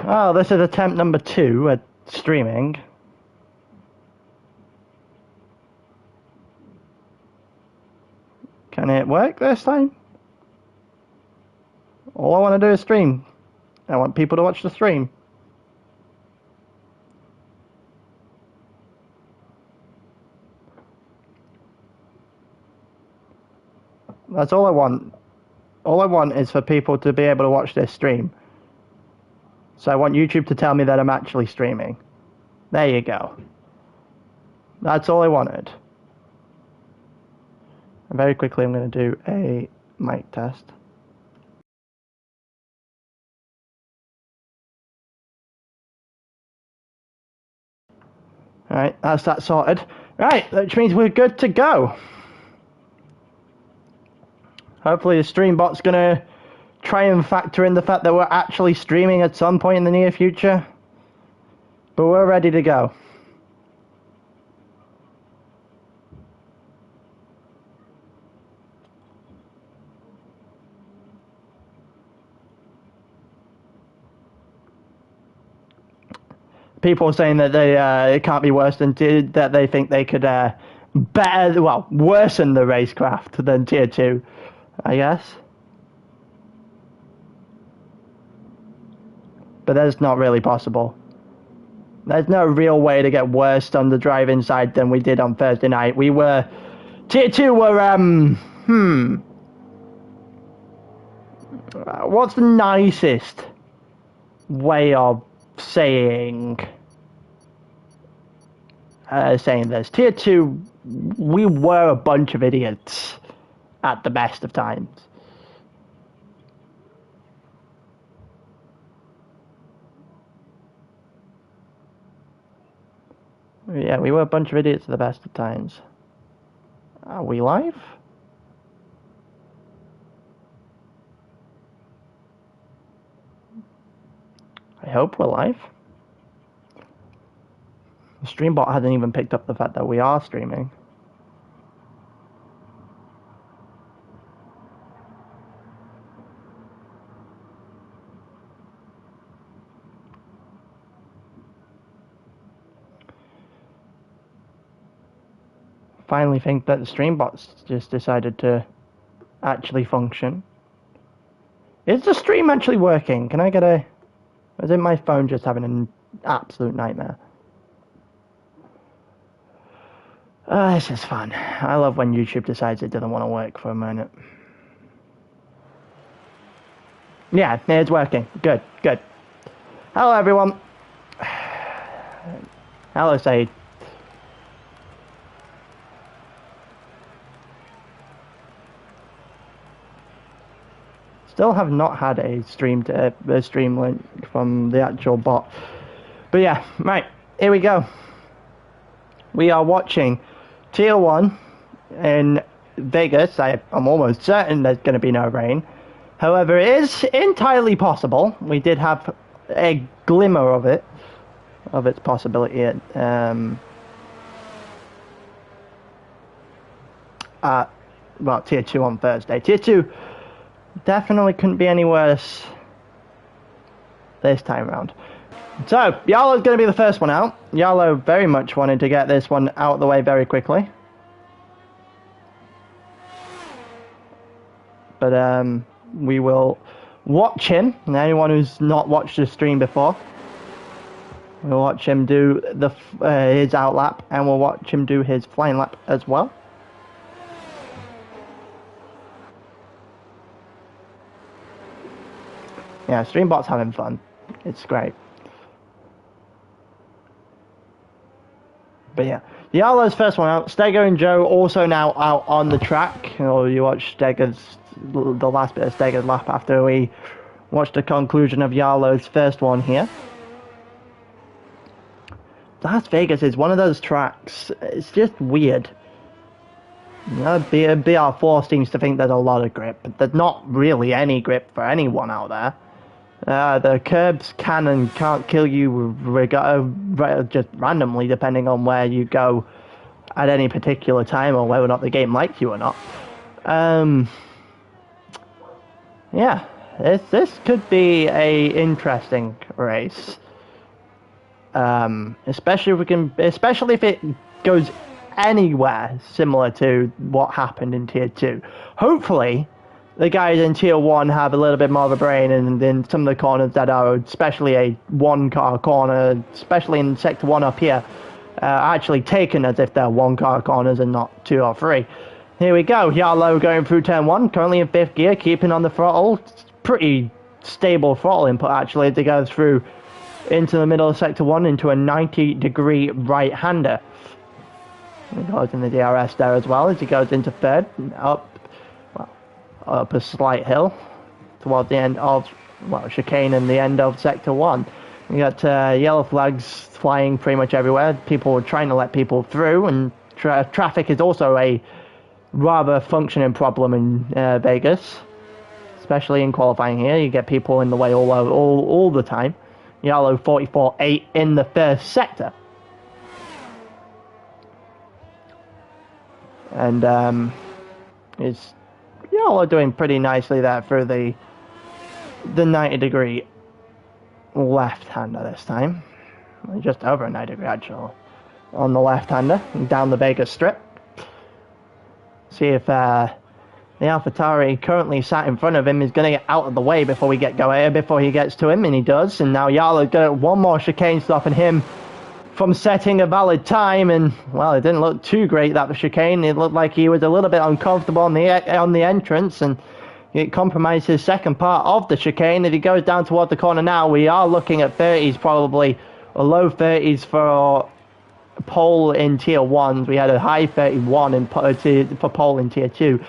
Oh, this is attempt number 2 at streaming. Can it work this time? All I want to do is stream. I want people to watch the stream. That's all I want. All I want is for people to be able to watch this stream. So I want YouTube to tell me that I'm actually streaming. There you go. That's all I wanted. And very quickly I'm going to do a mic test. Alright, that's that sorted. Right, which means we're good to go. Hopefully the stream bot's going to try and factor in the fact that we're actually streaming at some point in the near future. But we're ready to go. People are saying that it can't be worse than that they think they could worsen the racecraft than Tier 2, I guess. But that's not really possible. There's no real way to get worse on the driving side than we did on Thursday night. We were... Tier 2 were, what's the nicest way of saying this? Tier 2, we were a bunch of idiots at the best of times. Yeah, we were a bunch of idiots at the best of times. Are we live? I hope we're live. The streambot hasn't even picked up the fact that we are streaming. Finally think that the streambot's just decided to actually function. Is the stream actually working? Can I get a... Or is it my phone just having an absolute nightmare? Oh, this is fun. I love when YouTube decides it doesn't want to work for a minute. Yeah, it's working. Good, good. Hello, everyone. Hello, Said. Still have not had a stream link from the actual bot. But yeah, right, here we go. We are watching Tier 1 in Vegas. I'm almost certain there's going to be no rain. However, it is entirely possible. We did have a glimmer of its possibility at Tier 2 on Thursday. Tier 2 definitely couldn't be any worse this time around. So, Yarlo's going to be the first one out. Yarlo very much wanted to get this one out of the way very quickly. But we will watch him, and anyone who's not watched the stream before, we'll watch him do his out lap, and we'll watch him do his flying lap as well. Yeah, Streambot's having fun. It's great. But yeah, Yarlo's first one out. Stego and Joe also now out on the track. You watch the last bit of Stego's lap after we watched the conclusion of Yarlo's first one here. Las Vegas is one of those tracks. It's just weird. You know, BR4 seems to think there's a lot of grip, but there's not really any grip for anyone out there. The curbs can and can't kill you just randomly, depending on where you go at any particular time or whether or not the game likes you or not. Yeah, this could be a interesting race. Especially if it goes anywhere similar to what happened in Tier 2. Hopefully, the guys in Tier 1 have a little bit more of a brain, and in some of the corners that are especially a one-car corner, especially in Sector 1 up here, actually taken as if they're one-car corners and not 2 or 3. Here we go, Yarlow going through turn 1, currently in 5th gear, keeping on the throttle. Pretty stable throttle input actually as it goes through into the middle of Sector 1 into a 90-degree right-hander. He goes in the DRS there as well as he goes into 3rd, up a slight hill towards the end of, chicane and the end of Sector 1. You got yellow flags flying pretty much everywhere. People are trying to let people through, and traffic is also a rather functioning problem in Vegas, especially in qualifying here. You get people in the way all the time. Yellow 44.8 in the first sector. And it's Yellow doing pretty nicely there through the 90-degree left-hander this time. Just over a 90-degree actually on the left-hander down the Vegas strip. See if the AlphaTauri currently sat in front of him is going to get out of the way before he gets to him, and he does. And now Yarlow's got one more chicane stopping him from setting a valid time, and well, it didn't look too great, that chicane. It looked like he was a little bit uncomfortable on the entrance, and it compromised his second part of the chicane. If he goes down toward the corner now, we are looking at 30s probably, or low 30s for pole in Tier 1. We had a high 31 for pole in Tier 2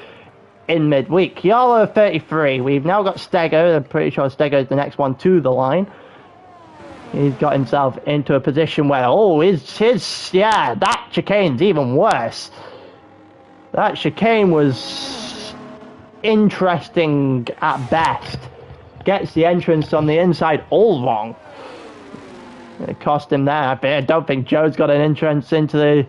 in midweek. Yarlow 33. We've now got Steger. I'm pretty sure Steger is the next one to the line. He's got himself into a position where, that chicane's even worse. That chicane was interesting at best. Gets the entrance on the inside all wrong. It cost him there. I don't think Joe's got an entrance into the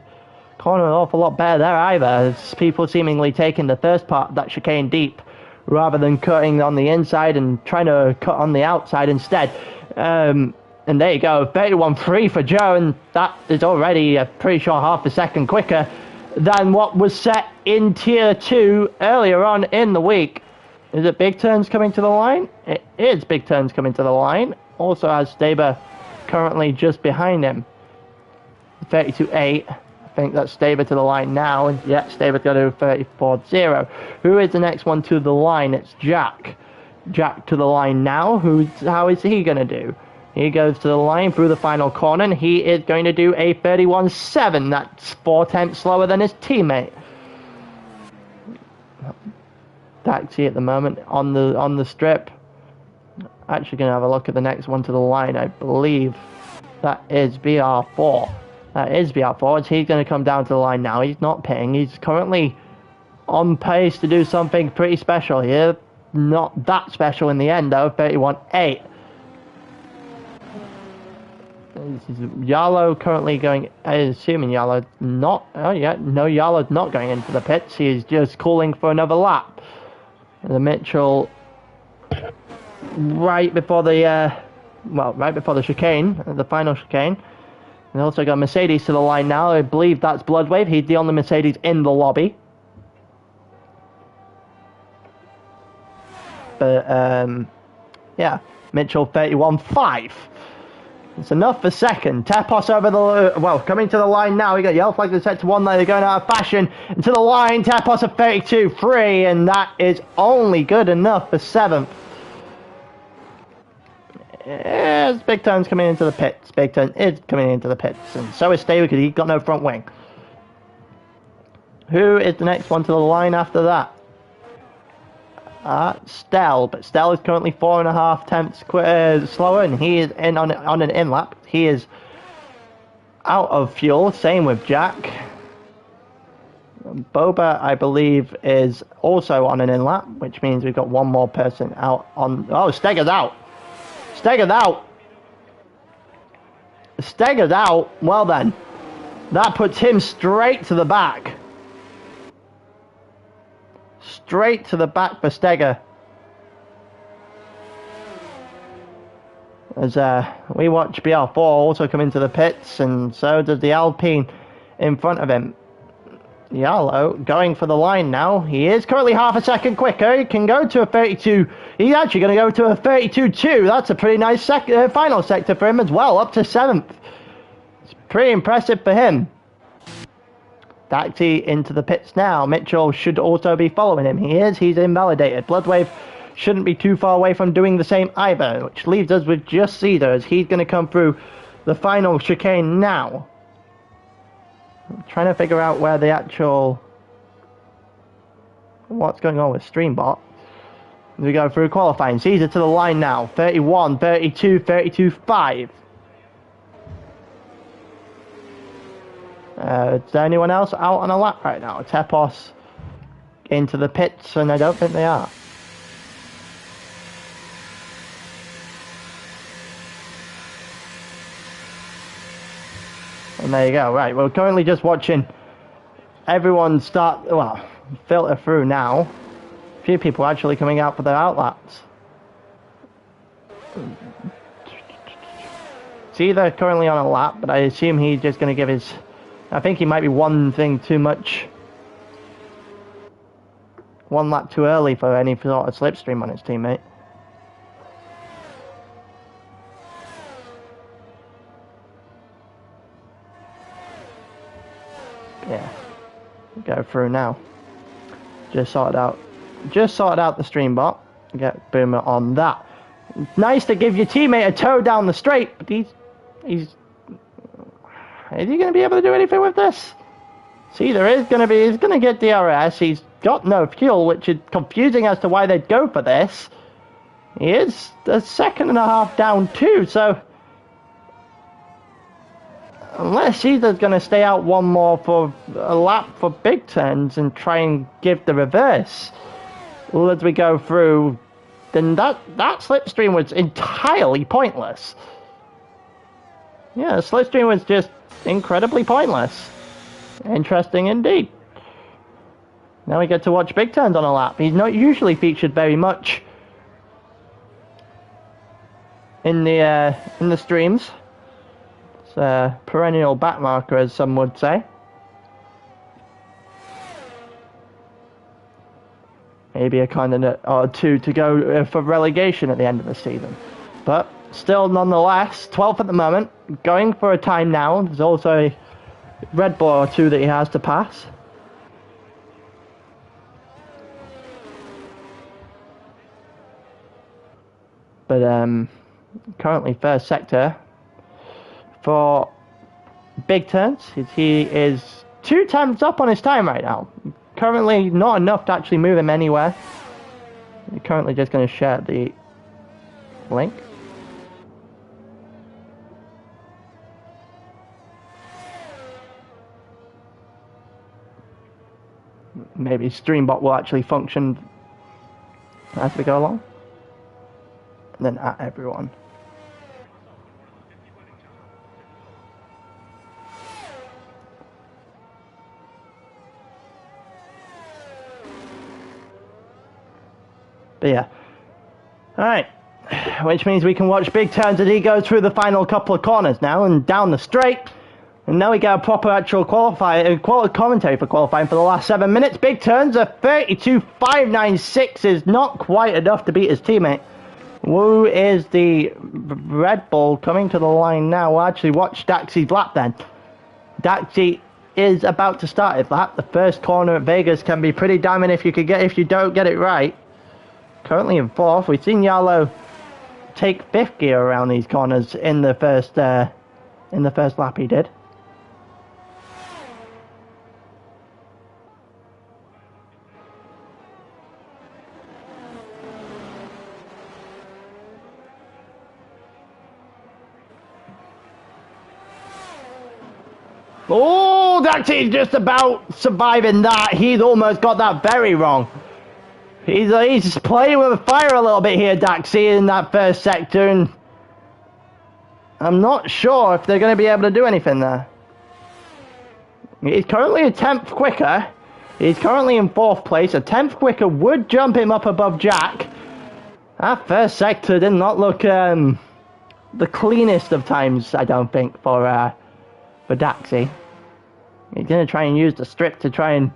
corner an awful lot better there either. As people seemingly taking the first part of that chicane deep rather than cutting on the inside and trying to cut on the outside instead. And there you go, 31.3 for Joe, and that is already a pretty sure half a second quicker than what was set in Tier 2 earlier on in the week. Is it Big Turns coming to the line? It is Big Turns coming to the line. Also has Staber currently just behind him. 32.8. I think that's Staber to the line now. And yeah, Staber's got to 34.0. Who is the next one to the line? It's Jack. Jack to the line now. How is he going to do? He goes to the line through the final corner, and he is going to do a 31.7. That's 4/10 slower than his teammate. Taxi at the moment on the strip. Actually going to have a look at the next one to the line. I believe that is BR4. That is BR4. He's going to come down to the line now. He's not pitting. He's currently on pace to do something pretty special here. Not that special in the end though. 31.8. Yarlow currently going, assuming Yarlow not, Yarlow's not going into the pits. He is just calling for another lap. The Mitchell right before the chicane, the final chicane. And also got Mercedes to the line now. I believe that's Bloodwave. He's the only Mercedes in the lobby. But yeah, Mitchell 31.5. It's enough for second. Tepos over coming to the line now. We got yellow flag to set to 1 lane. They're going out of fashion. And to the line, Tepos at 32.3, and that is only good enough for 7th. Yes, Big Turn's coming into the pits. Big Turn is coming into the pits, and so is Stay because he's got no front wing. Who is the next one to the line after that? Stell, but Stell is currently 4.5 tenths slower, and he is in on an in lap. He is out of fuel. Same with Jack. Boba, I believe, is also on an in lap, which means we've got one more person out on. Oh, Steger's out. Steger's out. Steger's out. Well then, that puts him straight to the back. Straight to the back for Steger. As we watch BR4 also come into the pits, and so does the Alpine in front of him. Yellow going for the line now. He is currently half a second quicker. He can go to a 32. He's actually going to go to a 32.2. That's a pretty nice final sector for him as well, up to 7th. It's pretty impressive for him. Daxi into the pits now. Mitchell should also be following him. He is. He's invalidated. Bloodwave shouldn't be too far away from doing the same either, which leaves us with just Cedar as he's going to come through the final chicane now. I'm trying to figure out where the actual... what's going on with Streambot. As we go through qualifying. Caesar to the line now. 31, 32, 32.5. Is there anyone else out on a lap right now? Tepos into the pits, and I don't think they are. And there you go. Right, we're currently just watching everyone start, well, filter through now. A few people actually coming out for their outlaps. It's either currently on a lap, but I assume he's just going to give his... I think he might be one thing too much. One lap too early for any sort of slipstream on his teammate. Yeah, go through now. Just sorted out the stream bot. Get Boomer on that. It's nice to give your teammate a tow down the straight, but he's is he going to be able to do anything with this? See, he's going to get DRS. He's got no fuel, which is confusing as to why they'd go for this. He is a second and a half down too, so unless Caesar's going to stay out one more for a lap for big turns and try and give the reverse as we go through, then that slipstream was entirely pointless. Yeah, the slipstream was just incredibly pointless. Interesting indeed. Now we get to watch big turns on a lap. He's not usually featured very much in the streams. It's a perennial backmarker, as some would say. Maybe a candidate or two to go for relegation at the end of the season. But still, nonetheless, 12th at the moment. Going for a time now. There's also a Red Bull or two that he has to pass. But currently first sector for big turns. He is 2 times up on his time right now. Currently not enough to actually move him anywhere. You're currently just going to share the link. Maybe Streambot will actually function as we go along. And then at everyone. But yeah. Alright. Which means we can watch big turns as he goes through the final couple of corners now and down the straight. And now we get a proper actual commentary for qualifying for the last 7 minutes. Big turns, a 32.596 is not quite enough to beat his teammate. Woo is the Red Bull coming to the line now. We'll actually watch Daxi's lap then. Daxi is about to start his lap. The first corner at Vegas can be pretty damning if you don't get it right. Currently in 4th. We've seen Yalo take 5th gear around these corners in the first lap he did. Oh, Daxi's just about surviving that. He's almost got that very wrong. He's playing with fire a little bit here, Daxi, in that first sector, and I'm not sure if they're going to be able to do anything there. He's currently a 10th quicker. He's currently in 4th place. A 10th quicker would jump him up above Jack. That first sector did not look the cleanest of times, I don't think, for Daxi. He's going to try and use the strip to try and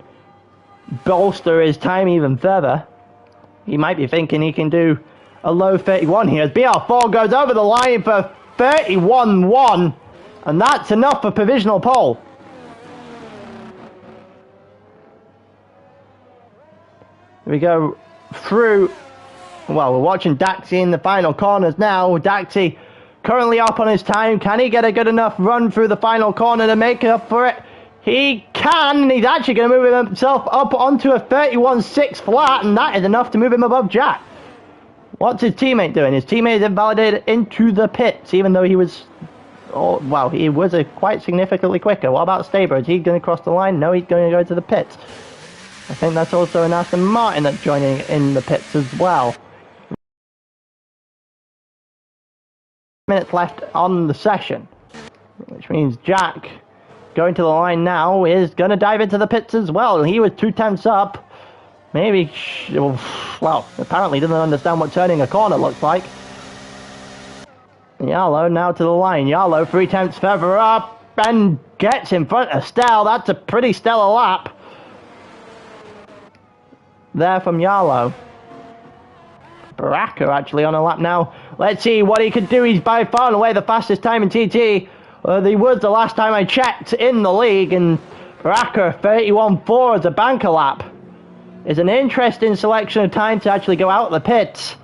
bolster his time even further. He might be thinking he can do a low 31 here as BR4 goes over the line for 31-1, and that's enough for provisional pole. We go through. Well, we're watching Daxi in the final corners now. Daxi currently up on his time. Can he get a good enough run through the final corner to make up for it? He can, and he's actually going to move himself up onto a 31.6 flat, and that is enough to move him above Jack. What's his teammate doing? His teammate is invalidated into the pits, even though he was... Oh, well, he was quite significantly quicker. What about Staber? Is he going to cross the line? No, he's going to go to the pits. I think that's also an Aston Martin that's joining in the pits as well. Minutes left on the session, which means Jack going to the line now is going to dive into the pits as well. He was 2/10 up. Maybe, well, apparently doesn't understand what turning a corner looks like. Yarlow now to the line. Yarlow 3/10 further up and gets in front of Stell. That's a pretty stellar lap there from Yarlow. Baraka actually on a lap now. Let's see what he can do. He's by far and away the fastest time in TT. He was the last time I checked in the league, and Baraka 31.4 as a banker lap is an interesting selection of time to actually go out of the pits.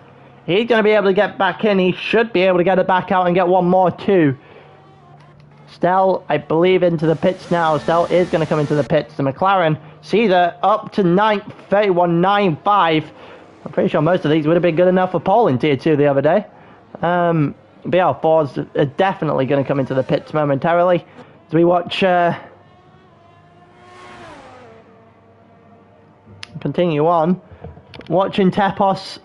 He's going to be able to get back in. He should be able to get it back out and get one more too. Stell, I believe, into the pits now. Stell is going to come into the pits. The McLaren, Caesar up to 9th, 31.95. I'm pretty sure most of these would have been good enough for pole in Tier 2 the other day. BR4's are definitely going to come into the pits momentarily. As we watch... continue on. Watching Tepos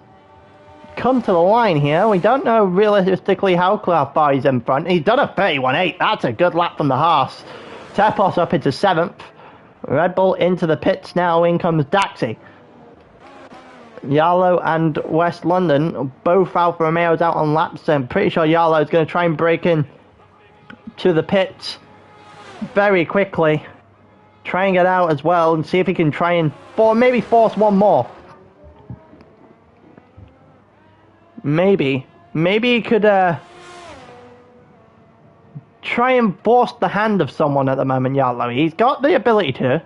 come to the line here. We don't know realistically how far he's in front. He's done a 31.8. That's a good lap from the Haas. Tepos up into 7th. Red Bull into the pits now. In comes Daxi. Yarlow and West London, both Alfa Romeos out on laps. I'm pretty sure Yarlow is going to try and break in to the pits very quickly. Try and get out as well and see if he can try and maybe force one more. Maybe he could try and force the hand of someone at the moment, Yarlow. He's got the ability to.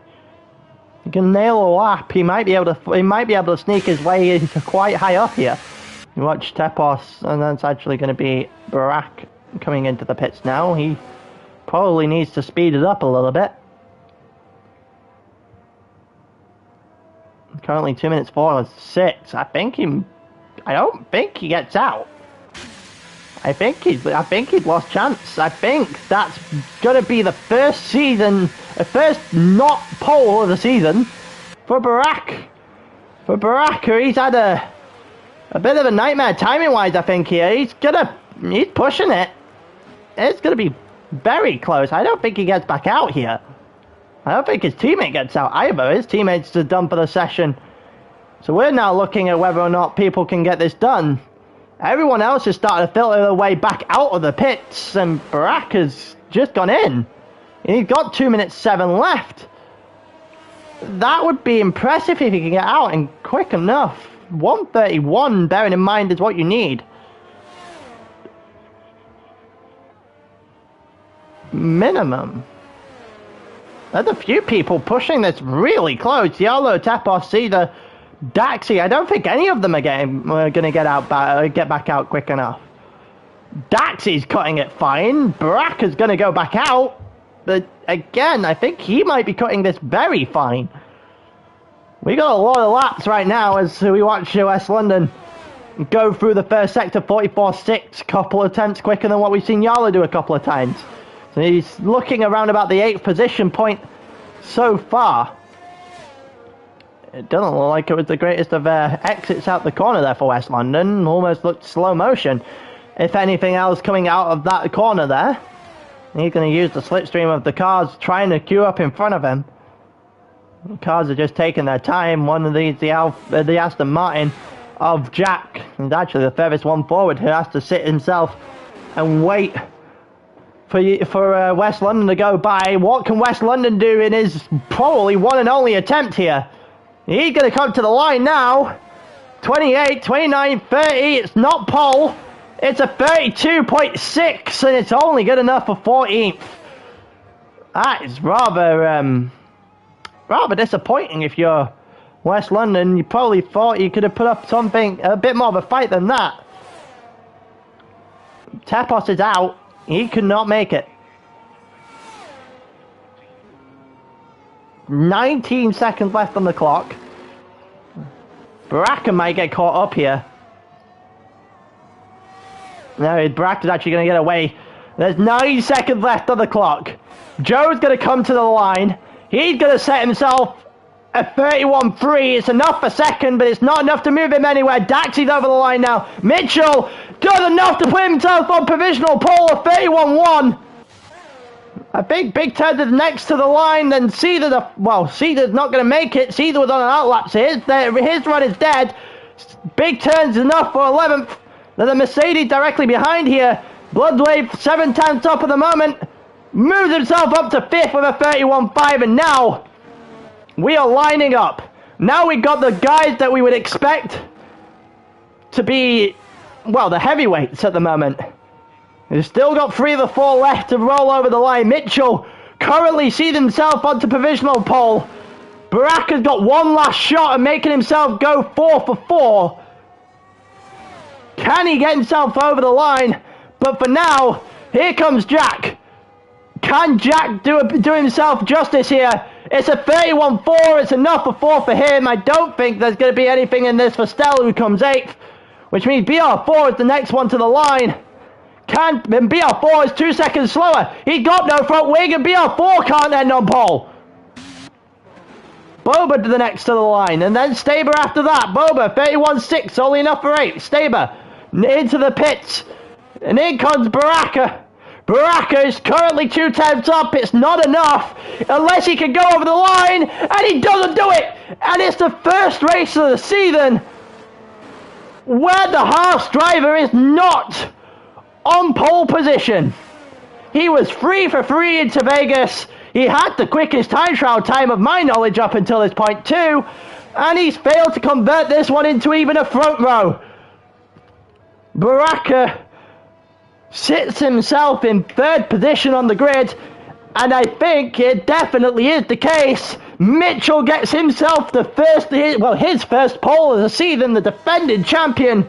He can nail a lap. He might be able to sneak his way into quite high up here. You watch Tepos, and that's actually going to be Barak coming into the pits now. He probably needs to speed it up a little bit. Currently 2 minutes 4:06. I don't think he gets out. I think he's lost chance. I think that's gonna be the first not pole of the season for Barak. For Barak, he's had a bit of a nightmare timing wise, I think here. He's pushing it. It's gonna be very close. I don't think he gets back out here. I don't think his teammate gets out either. His teammates are done for the session. So we're now looking at whether or not people can get this done. Everyone else is starting to filter their way back out of the pits, and Barak has just gone in. He's got 2 minutes 7 left. That would be impressive if he can get out, and quick enough. 1:31, bearing in mind, is what you need. Minimum. There's a few people pushing this really close. Yarlow, Tepos, Cedar, Daxi. I don't think any of them are going to get back out quick enough. Daxi's cutting it fine. Baraka's going to go back out. But again, I think he might be cutting this very fine. We got a lot of laps right now as we watch West London go through the first sector 44.6. Couple of attempts quicker than what we've seen Yarlow do a couple of times. So he's looking around about the 8th position point so far. It doesn't look like it was the greatest of exits out the corner there for West London. Almost looked slow motion. If anything else coming out of that corner there. He's going to use the slipstream of the cars trying to queue up in front of him. The cars are just taking their time. One of these, the Aston Martin of Jack, is actually the furthest one forward, who has to sit himself and wait for West London to go by. What can West London do in his probably one and only attempt here? He's going to come to the line now. 28, 29, 30. It's not pole. It's a 32.6, and it's only good enough for 14th. That is rather disappointing if you're West London. You probably thought you could have put up something, a bit more of a fight than that. Tepos is out. He could not make it. 19 seconds left on the clock. Baraka might get caught up here. No, Baraka's actually going to get away. There's 9 seconds left on the clock. Joe's going to come to the line. He's going to set himself a 31.3. It's enough for second, but it's not enough to move him anywhere. Daxi's over the line now. Mitchell does enough to put himself on provisional pole of 31.1. I think Big Ted is next to the line, then Cedar, Cedar's not going to make it. Cedar was on an outlap, so his run is dead. Big Turn's enough for 11th. There's a Mercedes directly behind here. Bloodwave, 7 times top at the moment. Moves himself up to 5th with a 31.5, and now we are lining up. Now we've got the guys that we would expect to be, well, the heavyweights at the moment. He's still got 3 of the 4 left to roll over the line. Mitchell currently sees himself onto provisional pole. Baraka's got one last shot at making himself go 4 for 4. Can he get himself over the line? But for now, here comes Jack. Can Jack do himself justice here? It's a 31.4. It's enough for 4 for him. I don't think there's going to be anything in this for Stella, who comes 8th. Which means BR4 is the next one to the line. And BR4 is 2 seconds slower. He got no front wing, and BR4 can't end on pole. Boba to the next to the line, and then Staber after that. Boba, 31.6, only enough for 8. Staber into the pits, and in comes Baraka. Baraka is currently 2 times up. It's not enough, unless he can go over the line, and he doesn't do it. And it's the first race of the season where the Haas driver is not on pole position. He was 3 for 3 into Vegas. He had the quickest time trial time of my knowledge up until this point too, and he's failed to convert this one into even a front row. Baraka sits himself in 3rd position on the grid, and I think it definitely is the case. Mitchell gets himself his first pole of the season. The defending champion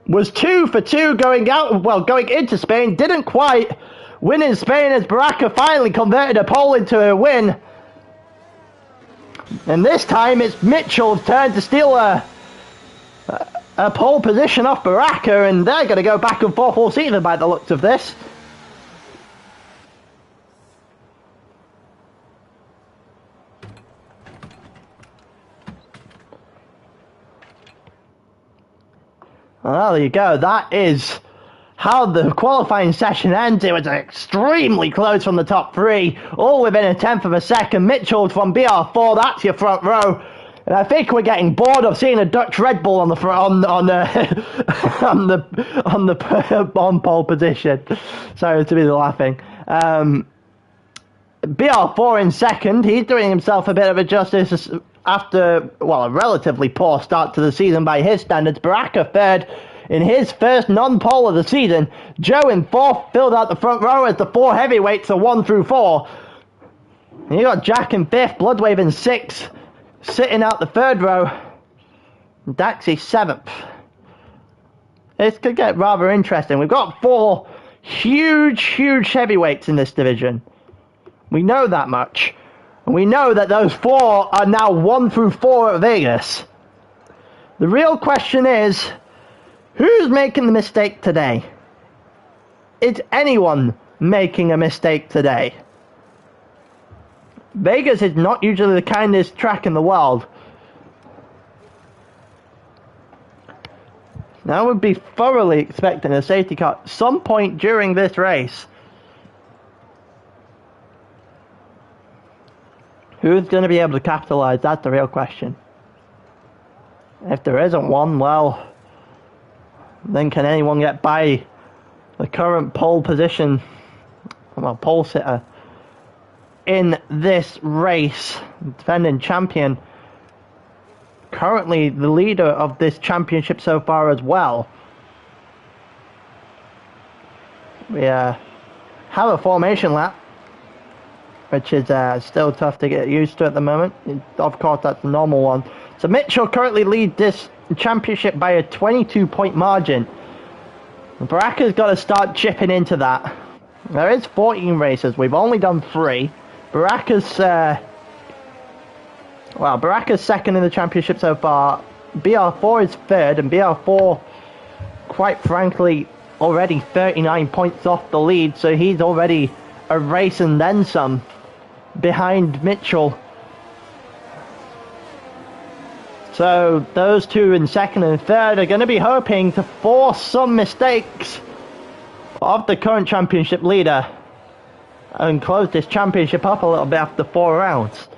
was 2 for 2 going into Spain. Didn't quite win in Spain, as Baraka finally converted a pole into a win. And this time it's Mitchell's turn to steal a pole position off Baraka, and they're going to go back and forth all season by the looks of this. Well, there you go. That is how the qualifying session ends. It was extremely close from the top 3, all within a 10th of a second. Mitchell from BR4, that's your front row. And I think we're getting bored of seeing a Dutch Red Bull on the front, on pole position. Sorry to be laughing. BR4 in second. He's doing himself a bit of a justice after, a relatively poor start to the season by his standards. Baraka 3rd in his first non-pole of the season. Joe in 4th, filled out the front row as the 4 heavyweights are 1 through 4. And you got Jack in 5th, Bloodwave in 6th, sitting out the 3rd row. Daxi 7th. This could get rather interesting. We've got 4 huge heavyweights in this division. We know that much. And we know that those 4 are now 1 through 4 at Vegas. The real question is, who's making the mistake today? Is anyone making a mistake today? Vegas is not usually the kindest track in the world. Now I would be thoroughly expecting a safety car at some point during this race. Who's going to be able to capitalize? That's the real question. If there isn't one, well, Then can anyone get by the current pole position, well, pole sitter in this race, defending champion, currently the leader of this championship so far as well. We have a formation lap, which is still tough to get used to at the moment. Of course, that's the normal one. So Mitchell currently leads this championship by a 22-point margin. Baraka's got to start chipping into that. There is 14 races. We've only done 3. Baraka's second in the championship so far. BR4 is third, and BR4, quite frankly, already 39 points off the lead, so he's already a race and then some behind Mitchell. So those two in second and third are going to be hoping to force some mistakes of the current championship leader and close this championship up a little bit after 4 rounds.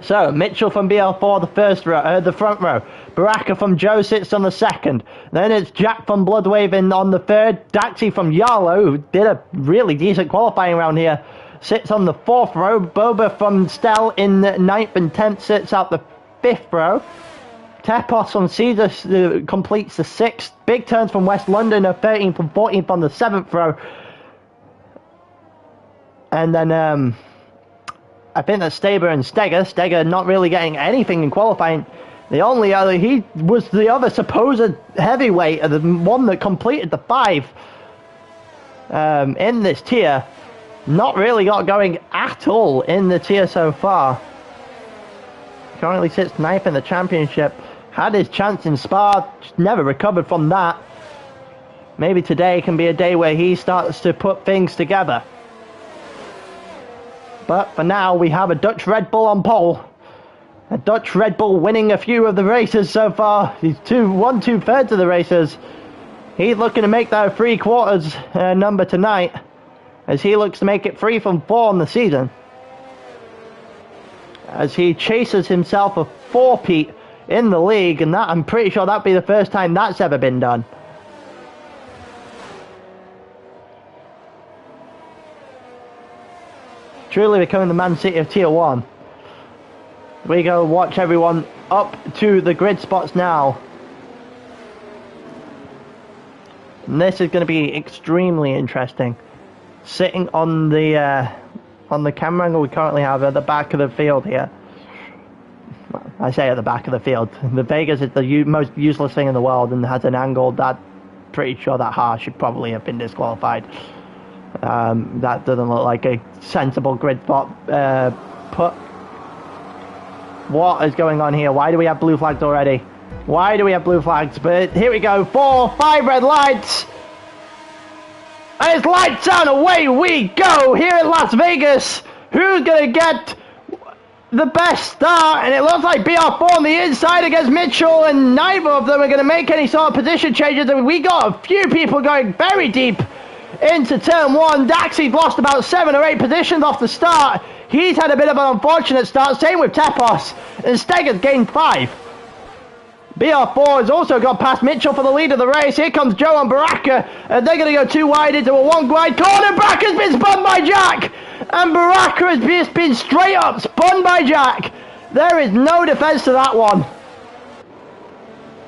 So Mitchell from BL4 the front row. Baraka from Joe sits on the second. Then it's Jack from Bloodwave on the third. Daxi from Yarlow, who did a really decent qualifying round here, sits on the 4th row. Boba from Stell in 9th and 10th sits out the 5th row. Tepos from Caesar completes the 6th. Big Turns from West London are 13th and 14th on the 7th row. And then I think that's Staber and Steger. Steger not really getting anything in qualifying. The only other, he was the other supposed heavyweight, the one that completed the 5 in this tier. Not really got going at all in the tier so far. Currently sits 9th in the championship. Had his chance in Spa, never recovered from that. Maybe today can be a day where he starts to put things together. But for now, we have a Dutch Red Bull on pole. A Dutch Red Bull winning a few of the races so far. He's 2/3 of the races. He's looking to make that a 3/4 number tonight, as he looks to make it 3 from 4 on the season, as he chases himself a 4-peat in the league, and that, I'm pretty sure that'd be the first time that's ever been done. Truly becoming the Man City of Tier 1. We go watch everyone up to the grid spots now. And this is going to be extremely interesting. Sitting on the camera angle we currently have at the back of the field here. I say at the back of the field. The Vegas is the most useless thing in the world and has an angle that, pretty sure that Haas should probably have been disqualified. That doesn't look like a sensible grid spot put. What is going on here? Why do we have blue flags already? Why do we have blue flags? But here we go. 4, 5 red lights. And it's lights out. Away we go here in Las Vegas. Who's going to get the best start? And it looks like BR4 on the inside against Mitchell, and neither of them are going to make any sort of position changes. And we got a few people going very deep into turn 1. Daxi's lost about 7 or 8 positions off the start. He's had a bit of an unfortunate start. Same with Tepos. And Steger's gained 5. BR4 has also got past Mitchell for the lead of the race. Here comes Joe and Baraka. And they're going to go 2 wide into a 1 wide corner. Baraka's been spun by Jack. And Baraka has just been straight up spun by Jack. There is no defense to that one.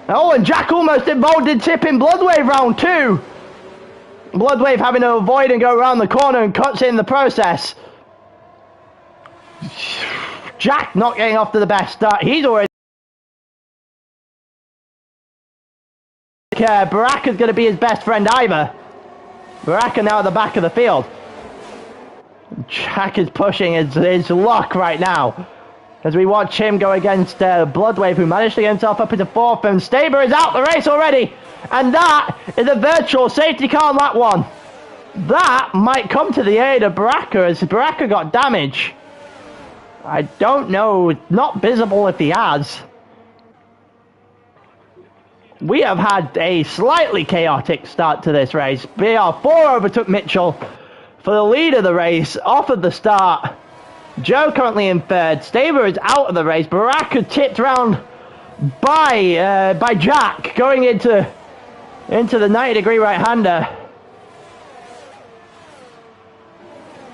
Oh, and Jack almost involved in tipping Bloodwave round 2. Bloodwave having to avoid and go around the corner and cuts it in the process. Jack not getting off to the best start. He's already... Baraka's going to be his best friend either. Baraka now at the back of the field. Jack is pushing his luck right now, as we watch him go against Bloodwave, who managed to get himself up into 4th, and Staber is out the race already. And that is a virtual safety car on that one. That might come to the aid of Baraka, as Baraka got damage. I don't know, it's not visible if he has. We have had a slightly chaotic start to this race. BR4 overtook Mitchell for the lead of the race off of the start. Joe currently in 3rd. Staber is out of the race. Baraka tipped round by Jack, going into the 90-degree right-hander.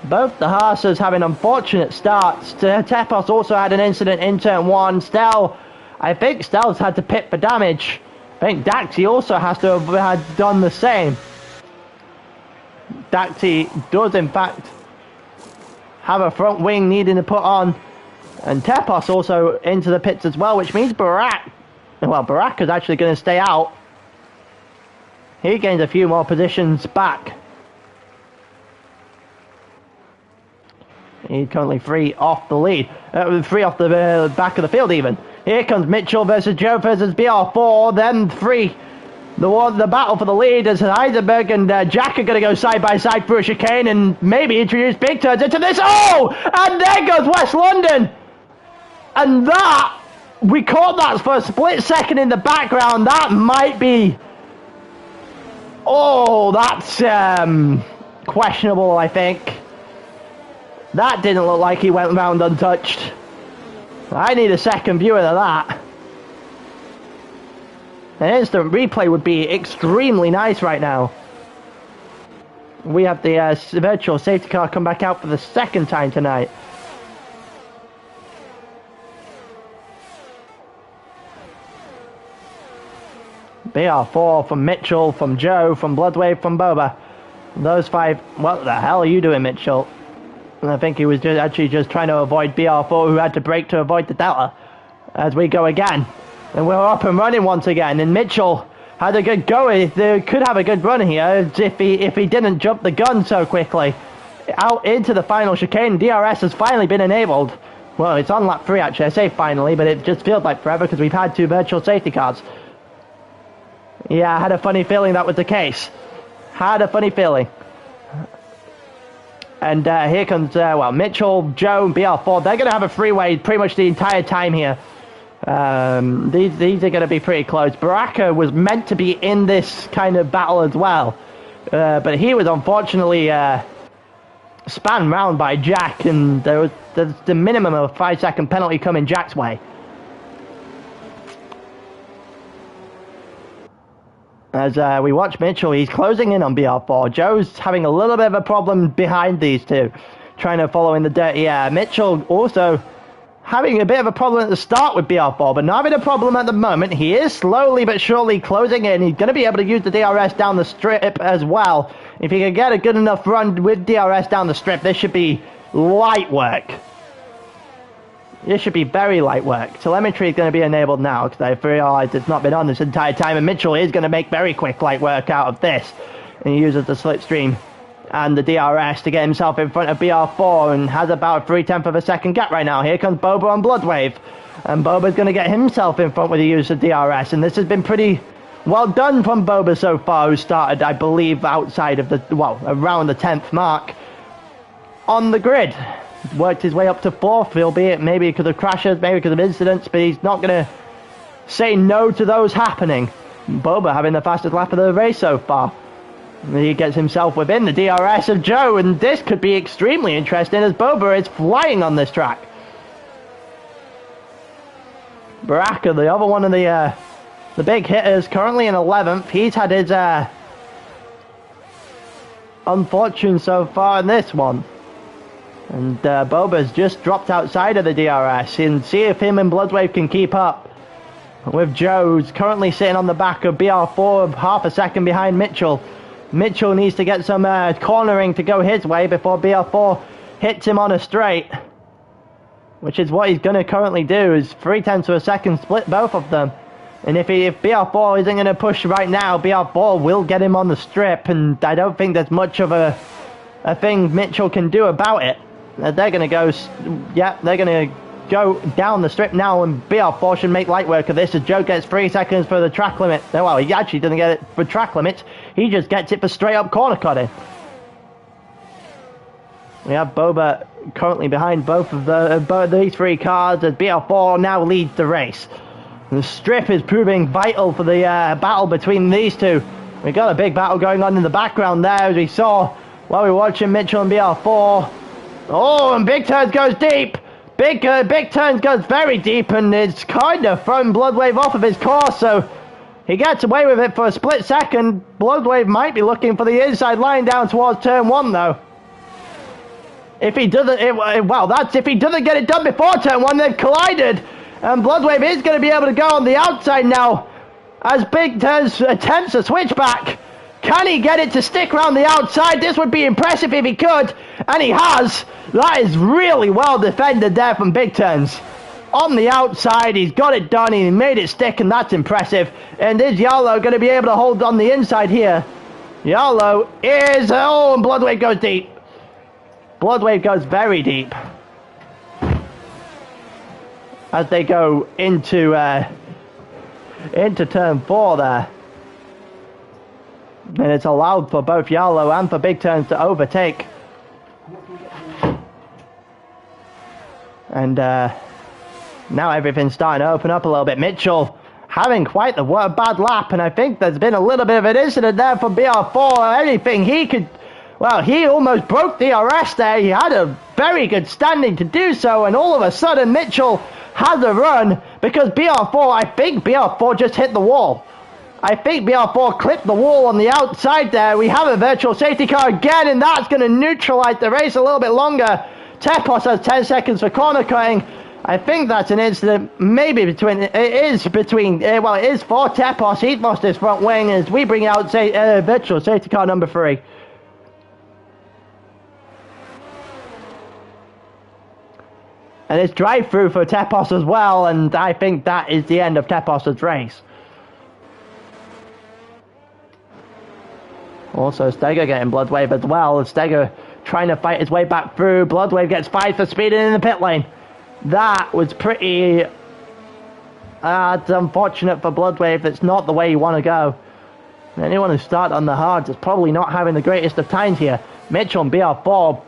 Both the Haasers having unfortunate starts. Tepos also had an incident in turn 1. I think Stell's had to pit for damage. I think Daxi also has to have done the same. Daxi does in fact have a front wing needing to put on. And Tepos also into the pits as well, which means Barak is actually going to stay out. He gains a few more positions back. He's currently 3 off the lead. 3 off the back of the field even. Here comes Mitchell versus Joe versus BR4. Then 3. The battle for the lead as Heisenberg and Jack are going to go side by side through a chicane and maybe introduce big turns into this. Oh! And there goes West London! And that, we caught that for a split second in the background. That might be... Oh, that's questionable, I think. That didn't look like he went round untouched. I need a second viewing of that. An instant replay would be extremely nice right now. We have the virtual safety car come back out for the second time tonight. BR4 from Mitchell, from Joe, from Bloodwave, from Boba. Those 5... What the hell are you doing, Mitchell? And I think he was actually just trying to avoid BR4, who had to brake to avoid the Delta. As we go again. And we're up and running once again. And Mitchell had a good go. He could have a good run here if he didn't jump the gun so quickly. Out into the final chicane. DRS has finally been enabled. Well, it's on lap 3 actually. I say finally, but it just feels like forever because we've had 2 virtual safety cars. Yeah, I had a funny feeling that was the case. Had a funny feeling. And here comes, Mitchell, Joe, and BR4. They're going to have a freeway pretty much the entire time here. These are going to be pretty close. Baraka was meant to be in this kind of battle as well. But he was unfortunately spun round by Jack. And there's the minimum of a 5-second penalty coming Jack's way. As we watch Mitchell, he's closing in on BR4. Joe's having a little bit of a problem behind these two, trying to follow in the dirty air. Mitchell also having a bit of a problem at the start with BR4, but not having a problem at the moment. He is slowly but surely closing in. He's going to be able to use the DRS down the strip as well. If he can get a good enough run with DRS down the strip, this should be light work. This should be very light work. Telemetry is going to be enabled now because I realized it's not been on this entire time, and Mitchell is going to make very quick light work out of this. And he uses the slipstream and the DRS to get himself in front of BR4 and has about a 3/10 of a second gap right now. Here comes Boba on Bloodwave. And Boba's going to get himself in front with the use of DRS. And this has been pretty well done from Boba so far, who started, I believe, outside of the, around the 10th mark on the grid. Worked his way up to 4th, albeit maybe because of crashes, maybe because of incidents, but he's not going to say no to those happening. Boba having the fastest lap of the race so far. He gets himself within the DRS of Joe, and this could be extremely interesting as Boba is flying on this track. Baraka, the other one of the big hitters, currently in 11th. He's had his unfortune so far in this one. And Boba's just dropped outside of the DRS, and see if him and Bloodwave can keep up. With Joe's currently sitting on the back of BR4, half a second behind Mitchell. Mitchell needs to get some cornering to go his way before BR4 hits him on a straight. Which is what he's going to currently do, is 3/10 of a second split both of them. And if BR4 isn't going to push right now, BR4 will get him on the strip, and I don't think there's much of a thing Mitchell can do about it. They're going to go, they're going to go down the strip now, and BR4 should make light work of this as Joe gets 3 seconds for the track limit. Well, he actually doesn't get it for track limits, he just gets it for straight up corner cutting. We have Boba currently behind both of these 3 cars as BR4 now leads the race. The strip is proving vital for the battle between these two. We got a big battle going on in the background there, as we saw while we were watching Mitchell and BR4. Oh, and Big Turd goes deep. Big Turns goes very deep and it's kind of thrown Bloodwave off of his course, so he gets away with it for a split second. Bloodwave might be looking for the inside line down towards turn 1 though. If he doesn't, well, that's if he doesn't get it done before turn 1, they've collided. And Bloodwave is going to be able to go on the outside now as Big Turns attempts a switchback. Can he get it to stick around the outside? This would be impressive if he could, and he has. That is really well defended there from Big Turns. On the outside, he's got it done, he made it stick, and that's impressive. And is Yarlow going to be able to hold on the inside here? Yarlow is, oh, and Bloodwave goes deep. Bloodwave goes very deep. As they go into turn 4 there. And it's allowed for both Yarlow and for Big Turns to overtake. And now everything's starting to open up a little bit. Mitchell having quite the bad lap, and I think there's been a little bit of an incident there from BR4. Anything he could, well, he almost broke DRS there. He had a very good standing to do so, and all of a sudden Mitchell has a run because BR4, I think BR4 just hit the wall. I think BR4 clipped the wall on the outside there. We have a virtual safety car again, and that's going to neutralize the race a little bit longer. Tepos has 10 seconds for corner cutting. I think that's an incident maybe between, well, it is for Tepos. He's lost his front wing as we bring out virtual safety car number 3. And it's drive-through for Tepos as well, and I think that is the end of Tepos's race. Also, Steger getting Bloodwave as well. Steger trying to fight his way back through. Bloodwave gets 5 for speeding in the pit lane. That was pretty... it's unfortunate for Bloodwave. That's not the way you want to go. Anyone who started on the hards is probably not having the greatest of times here. Mitchell and BR4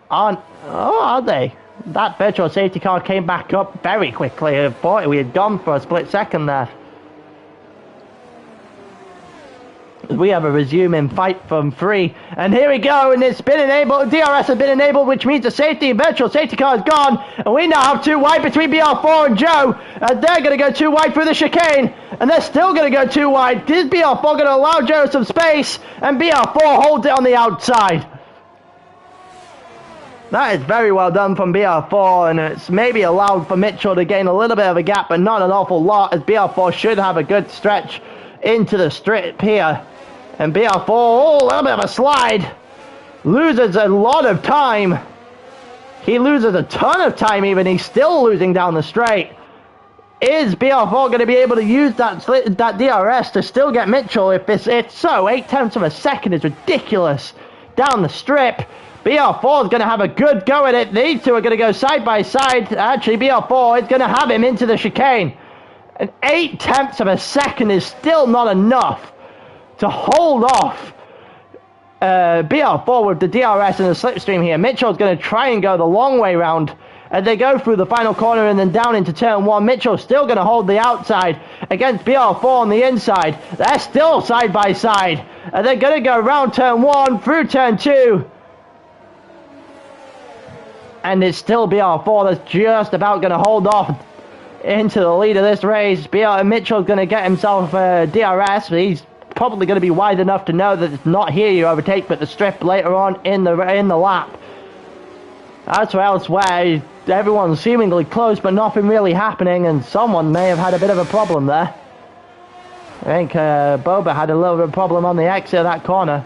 aren't... Oh, are they? That virtual safety car came back up very quickly. I thought we had gone for a split second there. We have a resuming fight from 3, and here we go, and it's been enabled. DRS has been enabled, which means the safety virtual safety car is gone, and we now have 2 wide between BR4 and Joe, and they're going to go 2 wide through the chicane, and they're still going to go 2 wide. Is BR4 going to allow Joe some space, and BR4 holds it on the outside. That is very well done from BR4, and it's maybe allowed for Mitchell to gain a little bit of a gap, but not an awful lot, as BR4 should have a good stretch into the strip here. And BR4, oh, a little bit of a slide. Loses a lot of time. He loses a ton of time even. He's still losing down the straight. Is BR4 going to be able to use that DRS to still get Mitchell? If it's so, 0.8 of a second is ridiculous. Down the strip. BR4 is going to have a good go at it. These two are going to go side by side. Actually, BR4 is going to have him into the chicane. And 0.8 of a second is still not enough to hold off BR4 with the DRS and the slipstream here. Mitchell's going to try and go the long way round as they go through the final corner and then down into turn 1. Mitchell's still going to hold the outside against BR4 on the inside. They're still side by side. And they're going to go round turn 1 through turn 2. And it's still BR4 that's just about going to hold off into the lead of this race. Mitchell's going to get himself DRS. He's probably going to be wide enough to know that it's not here you overtake, but the strip later on in the lap. As for elsewhere, everyone's seemingly close, but nothing really happening, and someone may have had a bit of a problem there. I think Boba had a little bit of a problem on the exit of that corner.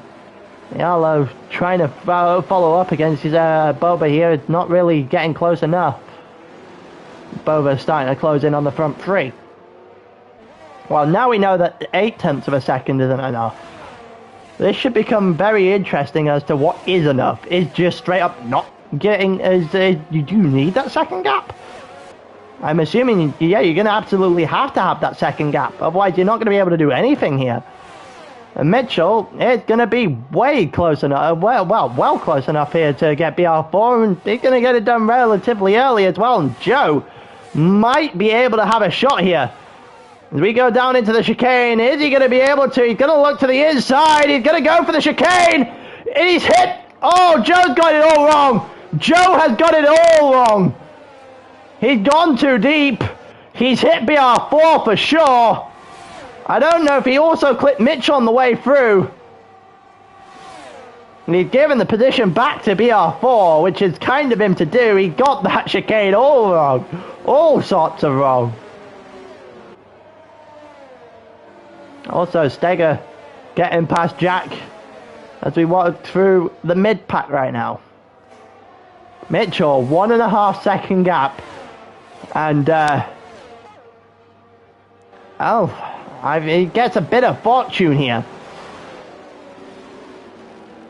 Yarlow trying to follow up against his Boba here. It's not really getting close enough. Boba's starting to close in on the front 3. Well, now we know that 0.8 of a second isn't enough. This should become very interesting as to what is enough. Is just straight up not getting... do you need that second gap? I'm assuming, yeah, you're going to absolutely have to have that second gap. Otherwise, you're not going to be able to do anything here. And Mitchell is going to be way close enough, well close enough here to get BR4, and he's going to get it done relatively early as well. And Joe might be able to have a shot here. As we go down into the chicane, is he going to be able to? He's going to look to the inside. He's going to go for the chicane. He's hit. Oh, Joe's got it all wrong. Joe has got it all wrong. He's gone too deep. He's hit BR4 for sure. I don't know if he also clipped Mitchell on the way through. And he's given the position back to BR4, which is kind of him to do. He got that chicane all wrong. All sorts of wrong. Also, Steger getting past Jack as we walk through the mid-pack right now. Mitchell, 1.5 second gap. And, he gets a bit of fortune here.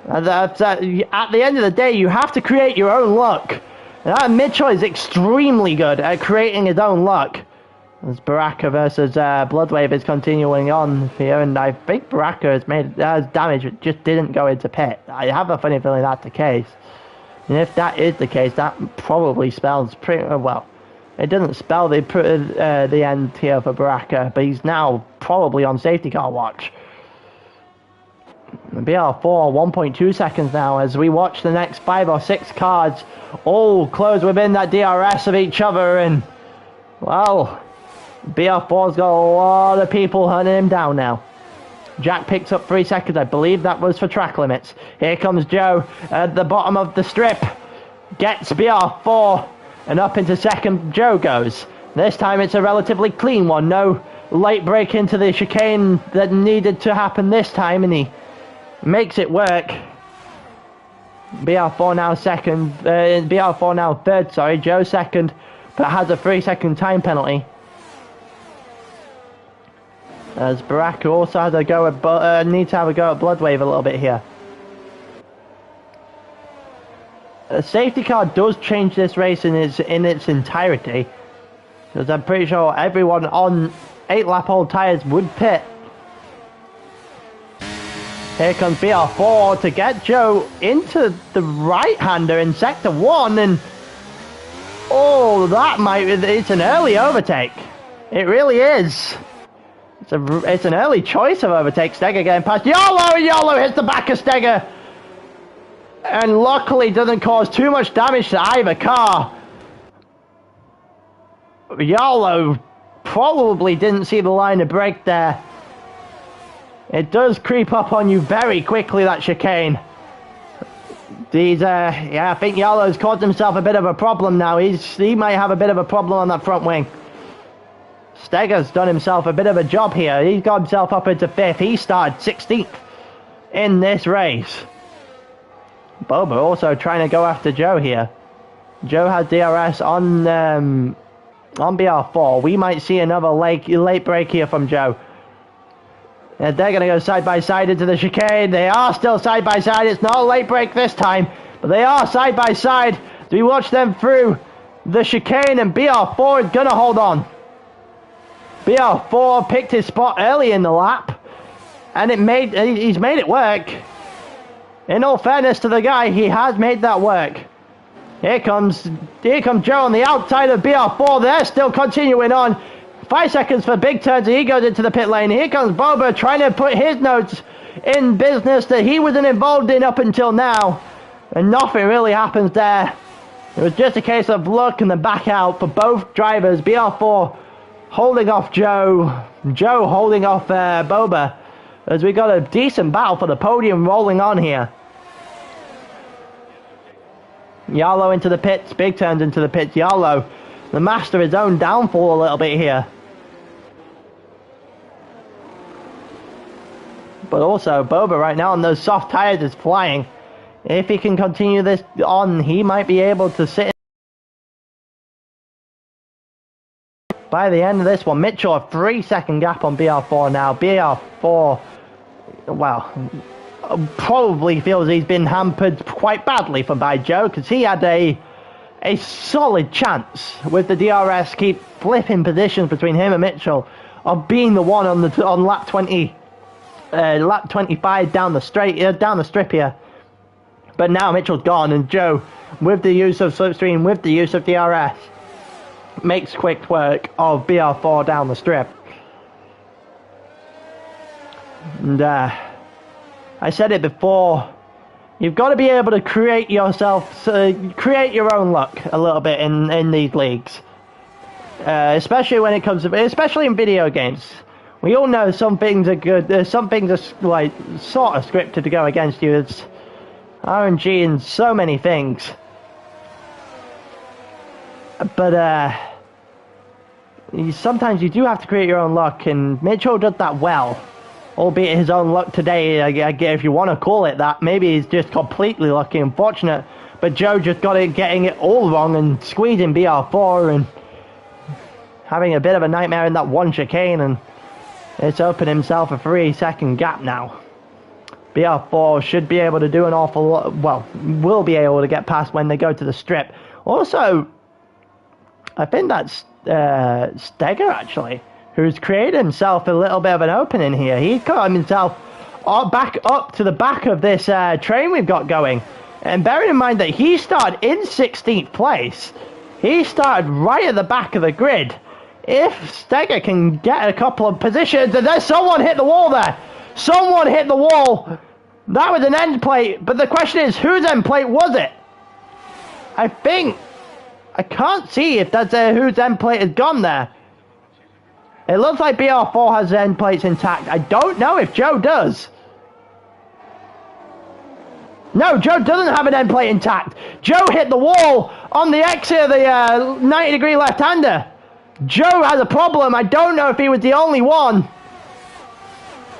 At the end of the day, you have to create your own luck. And Mitchell is extremely good at creating his own luck. As Baraka versus Bloodwave is continuing on here, and I think Baraka has damage, it just didn't go into pit. I have a funny feeling that's the case. And if that is the case, that probably spells pretty well. It doesn't spell the end here for Baraka, but he's now probably on safety car watch. BR4, 1.2 seconds now as we watch the next 5 or 6 cars all close within that DRS of each other, and well, BR4's got a lot of people hunting him down now. Jack picks up 3 seconds, I believe that was for track limits. Here comes Joe at the bottom of the strip, gets BR4, and up into second Joe goes. This time it's a relatively clean one, no late break into the chicane that needed to happen this time, and he makes it work. BR4 now second, BR4 now third, sorry, Joe second, but has a 3-second time penalty. As Baraka also has a go at, needs to have a go at Bloodwave a little bit here. A safety car does change this race in its entirety, because I'm pretty sure everyone on 8-lap old tyres would pit. Here comes BR4 to get Joe into the right-hander in sector 1, and oh, it's an early overtake. It really is. It's an early choice of overtake. Steger getting past YOLO, and YOLO hits the back of Steger, and luckily doesn't cause too much damage to either car. YOLO probably didn't see the line of break there. It does creep up on you very quickly, that chicane. I think YOLO's caused himself a bit of a problem now. He might have a bit of a problem on that front wing. Steger's done himself a bit of a job here. He's got himself up into 5th. He started 16th in this race. Boba also trying to go after Joe here. Joe has DRS on BR4. We might see another late break here from Joe. And they're going to go side by side into the chicane. They are still side by side. It's not a late break this time, but they are side by side. We watch them through the chicane, and BR4 is going to hold on. BR4 picked his spot early in the lap, and he's made it work. In all fairness to the guy, he has made that work. Here comes Joe on the outside of BR4. They're still continuing on. 5 seconds for big turns, and he goes into the pit lane. Here comes Boba trying to put his notes in business that he wasn't involved in up until now, and nothing really happens there. It was just a case of luck and the back out for both drivers. BR4 holding off Joe holding off Boba, as we got a decent battle for the podium rolling on here. YOLO into the pits, big turns into the pits. YOLO, the master of his own downfall a little bit here. But also, Boba right now on those soft tyres is flying. If he can continue this on, he might be able to sit in. By the end of this one, Mitchell a 3-second gap on BR4 now. BR4, well, probably feels he's been hampered quite badly by Joe, because he had a solid chance with the DRS keep flipping positions between him and Mitchell of being the one on lap 20. Lap 25 down the strip here, but now Mitchell's gone, and Joe, with the use of slipstream, with the use of DRS, makes quick work of BR4 down the strip. And I said it before, you've got to be able to create your own luck a little bit in these leagues. especially when it comes to, especially in video games. We all know some things are good, some things are like sort of scripted to go against you. It's RNG in so many things. But sometimes you do have to create your own luck, and Mitchell does that well. Albeit his own luck today, if you want to call it that. Maybe he's just completely lucky and fortunate. But Joe just getting it all wrong and squeezing BR4 and having a bit of a nightmare in that one chicane, and it's opened himself a 3-second gap now. BR4 should be able to do an awful lot, well, will be able to get past when they go to the strip. Also, I think that's Steger actually, who's created himself a little bit of an opening here. He's got himself back up to the back of this train we've got going. And bearing in mind that he started in 16th place, he started right at the back of the grid. If Steger can get a couple of positions, and there's someone hit the wall there. Someone hit the wall. That was an end plate, but the question is, whose end plate was it? I can't see if that's whose end plate has gone there. It looks like BR4 has the end plates intact. I don't know if Joe does. No, Joe doesn't have an end plate intact. Joe hit the wall on the exit of the 90-degree left-hander. Joe has a problem. I don't know if he was the only one.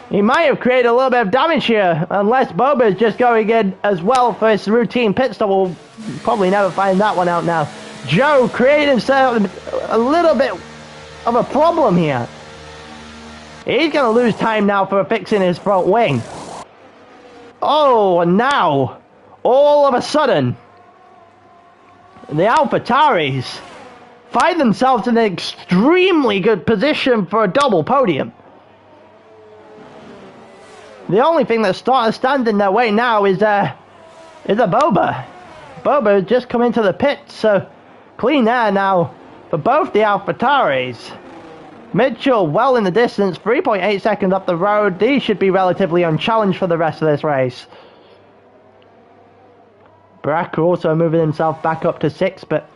He might have created a little bit of damage here, unless Boba is just going in as well for his routine pit stop. We'll probably never find that one out now. Joe created himself a little bit of a problem here. He's going to lose time now for fixing his front wing. Oh, and now, all of a sudden, the AlphaTauris find themselves in an extremely good position for a double podium. The only thing that's standing in their way now is a Boba. Boba has just come into the pit, so clean air now for both the AlphaTauris. Mitchell well in the distance, 3.8 seconds up the road. These should be relatively unchallenged for the rest of this race. Baraka also moving himself back up to 6th, but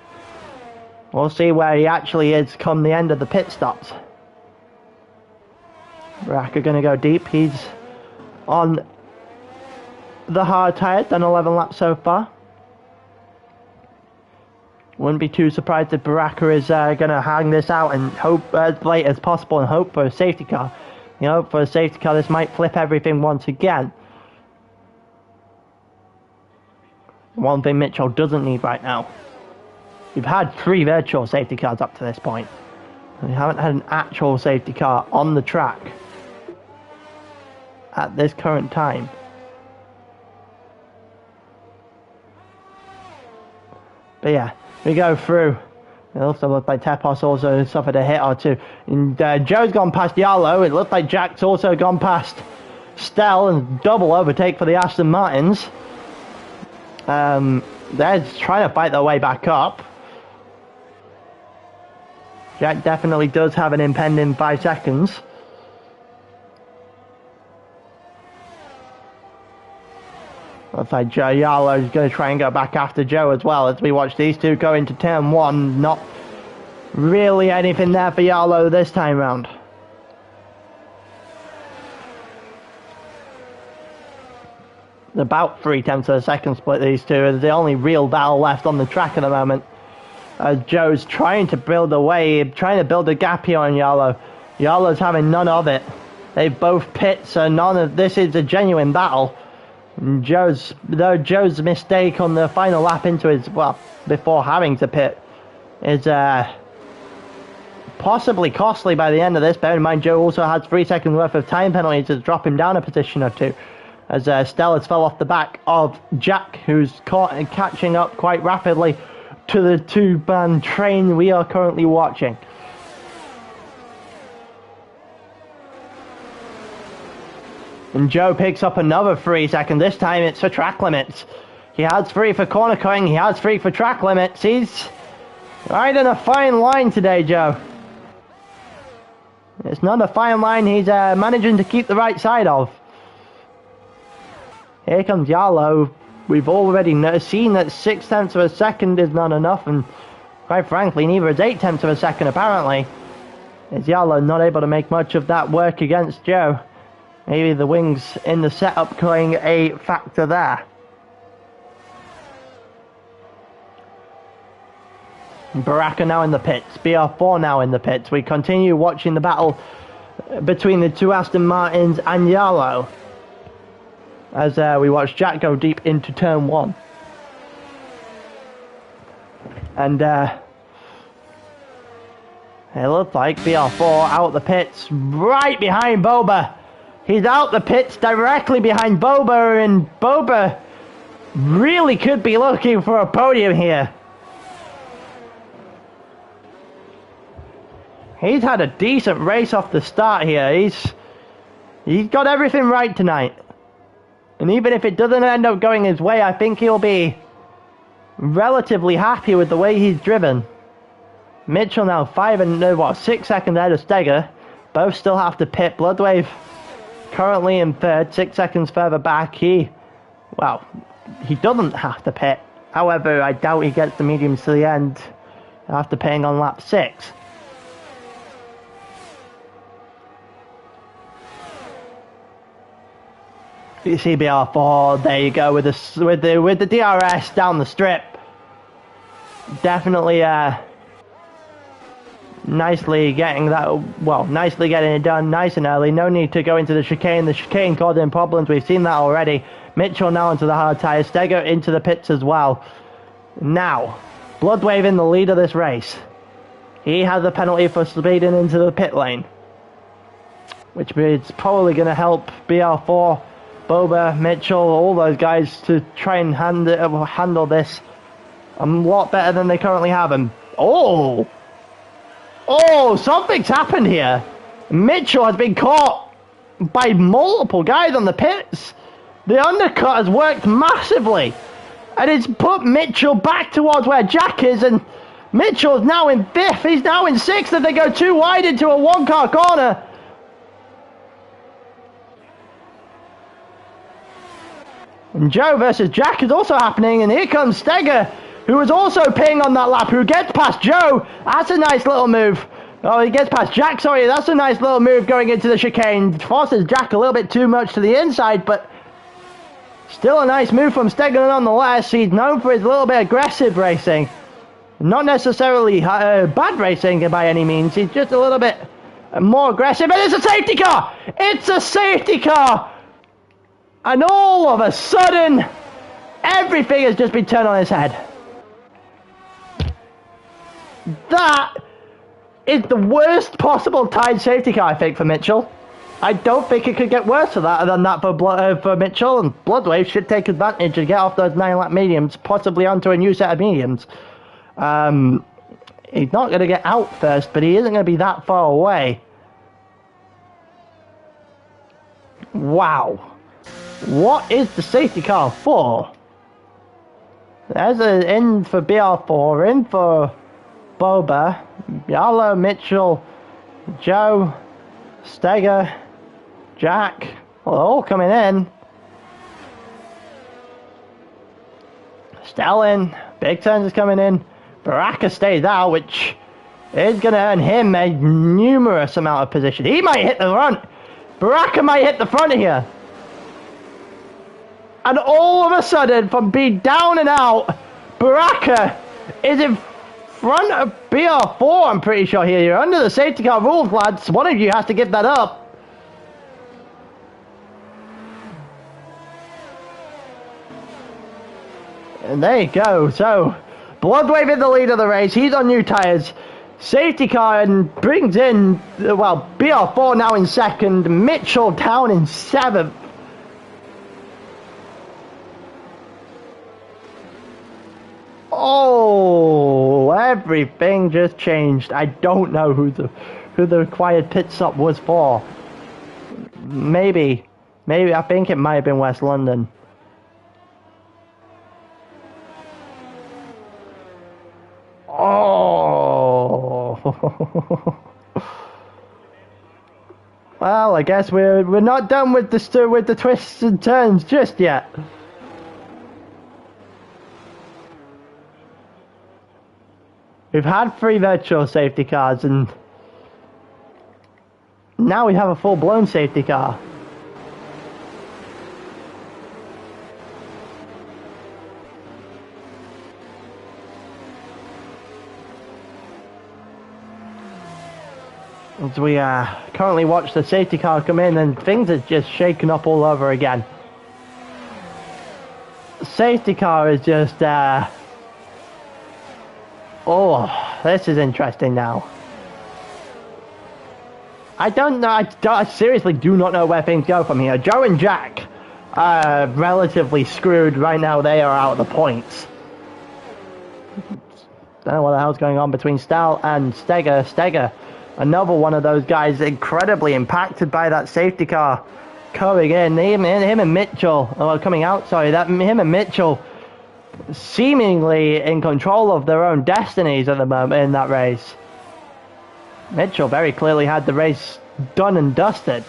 we'll see where he actually is come the end of the pit stops. Baraka going to go deep. He's on the hard tyres, done 11 laps so far. Wouldn't be too surprised if Baraka is going to hang this out and hope as late as possible and hope for a safety car. You know, for a safety car, this might flip everything once again. One thing Mitchell doesn't need right now. We've had 3 virtual safety cars up to this point. We haven't had an actual safety car on the track at this current time. But yeah, we go through. It also looks like Tepos also suffered a hit or two. And Joe's gone past Yarlow. It looks like Jack's also gone past Stell, and double overtake for the Aston Martins. They're trying to fight their way back up. Jack definitely does have an impending 5 seconds. Looks like Joe Yarlow is going to try and go back after Joe as well, as we watch these two go into turn 1. Not really anything there for Yarlow this time round. About 3/10 of a second split these two. It's the only real battle left on the track at the moment. Joe's trying to build a wave, trying to build a gap here on Yarlow. Yarlow's having none of it. They both pit, so none of this is a genuine battle. And Joe's mistake on the final lap into his, well, before having to pit, is possibly costly by the end of this. Bear in mind, Joe also has 3 seconds worth of time penalty to drop him down a position or two, as Stellas fell off the back of Jack, who's caught and catching up quite rapidly to the 2-man train we are currently watching. And Joe picks up another 3 seconds. This time it's for track limits. He has 3 for corner cutting. He has 3 for track limits. He's riding a fine line today, Joe. It's not a fine line he's managing to keep the right side of. Here comes Yarlow. We've already seen that 0.6 of a second is not enough, and Quite frankly, neither is 0.8 of a second apparently. Is Yellow not able to make much of that work against Joe? Maybe the wings in the setup playing a factor there. Baraka now in the pits. BR4 now in the pits. We continue watching the battle between the two Aston Martins and Yellow as we watch Jack go deep into turn 1. And it looks like BR4 out the pits right behind Boba. He's out the pits directly behind Boba, and Boba really could be looking for a podium here. He's had a decent race off the start here. He's got everything right tonight. And even if it doesn't end up going his way, I think he'll be relatively happy with the way he's driven. Mitchell now 6 seconds ahead of Steger. Both still have to pit. Bloodwave currently in third, 6 seconds further back. He doesn't have to pit. However, I doubt he gets the mediums to the end after pitting on lap 6. CBR4, there you go with the DRS down the strip. Definitely nicely getting it done nice and early. No need to go into the chicane. The chicane causing problems. We've seen that already. Mitchell now into the hard tyres. Steger into the pits as well. Now, Bloodwave in the lead of this race. He has a penalty for speeding into the pit lane, which is probably going to help BR4, Boba, Mitchell, all those guys to try and handle this a lot better than they currently have. And something's happened here. Mitchell has been caught by multiple guys on the pits. The undercut has worked massively, and it's put Mitchell back towards where Jack is, and Mitchell's now in 5th. He's now in 6th, and they go too wide into a one-car corner. And Joe versus Jack is also happening, and here comes Steger, who was also pitting on that lap, who gets past Joe. That's a nice little move. Oh, he gets past Jack, sorry. That's a nice little move going into the chicane. Forces Jack a little bit too much to the inside, but still a nice move from Steger nonetheless. He's known for his little bit aggressive racing. Not necessarily bad racing by any means. He's just a little bit more aggressive. And it's a safety car! It's a safety car! And all of a sudden, everything has just been turned on its head. That is the worst possible timed safety car, I think, for Mitchell. I don't think it could get worse than that for Mitchell. And Bloodwave should take advantage and get off those 9-lap mediums, possibly onto a new set of mediums. He's not going to get out first, but he isn't going to be that far away. Wow. What is the safety car for? There's an in for BR4, in for Boba, Yellow, Mitchell, Joe, Steger, Jack, well, they're all coming in. Stellin, Big Turns is coming in. Baraka stays out, which is going to earn him a numerous amount of position. He might hit the front. Baraka might hit the front here. And all of a sudden, from being down and out, Baraka is in front of BR4, I'm pretty sure here. You're under the safety car rules, lads. One of you has to give that up. And there you go. So, Bloodwave in the lead of the race. He's on new tyres. Safety car and brings in, well, BR4 now in 2nd. Mitchell down in 7th. Oh, everything just changed. I don't know who the required pit stop was for. Maybe I think it might have been West London. Oh. Well, I guess we're not done with the twists and turns just yet. We've had 3 virtual safety cars, and now we have a full-blown safety car. As we currently watch the safety car come in, and things are just shaken up all over again. Safety car is just oh, this is interesting now. I don't know, I seriously do not know where things go from here. Joe and Jack are relatively screwed right now. They are out of the points. Don't know what the hell's going on between Stahl and Steger. Steger, another one of those guys incredibly impacted by that safety car coming in. Him and Mitchell, coming out, sorry, him and Mitchell seemingly in control of their own destinies at the moment in that race. Mitchell very clearly had the race done and dusted.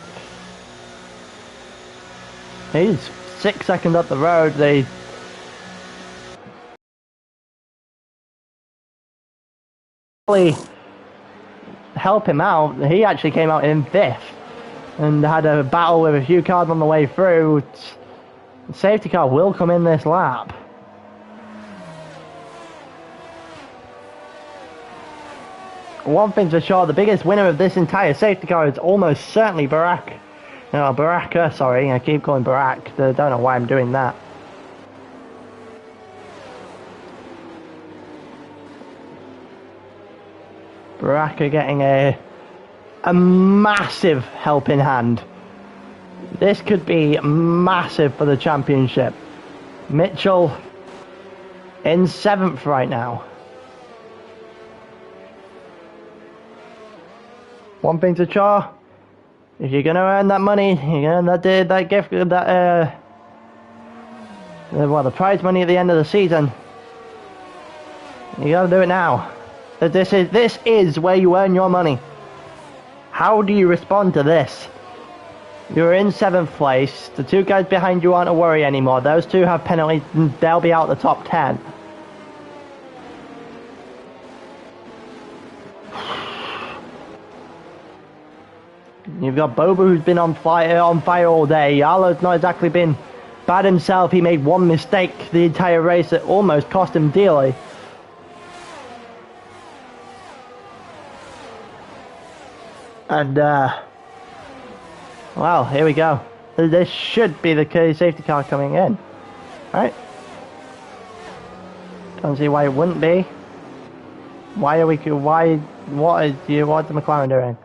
He's 6 seconds up the road. They really help him out. He actually came out in 5th and had a battle with a few cars on the way through. The safety car will come in this lap. One thing's for sure, the biggest winner of this entire safety car is almost certainly Baraka, sorry, I keep calling Barak, I don't know why I'm doing that. Baraka getting a massive helping hand. This could be massive for the championship. Mitchell in 7th right now. One thing to sure, if you're gonna earn that money, you're gonna earn that gift, the prize money at the end of the season. You gotta do it now. This is where you earn your money. How do you respond to this? You're in 7th place. The 2 guys behind you aren't a worry anymore. Those 2 have penalties, and they'll be out the top 10. You've got Boba, who's been on fire all day. Yarlo's not exactly been bad himself. He made one mistake the entire race that almost cost him dearly. And well, here we go. This should be the safety car coming in, right? Don't see why it wouldn't be. What is the McLaren doing?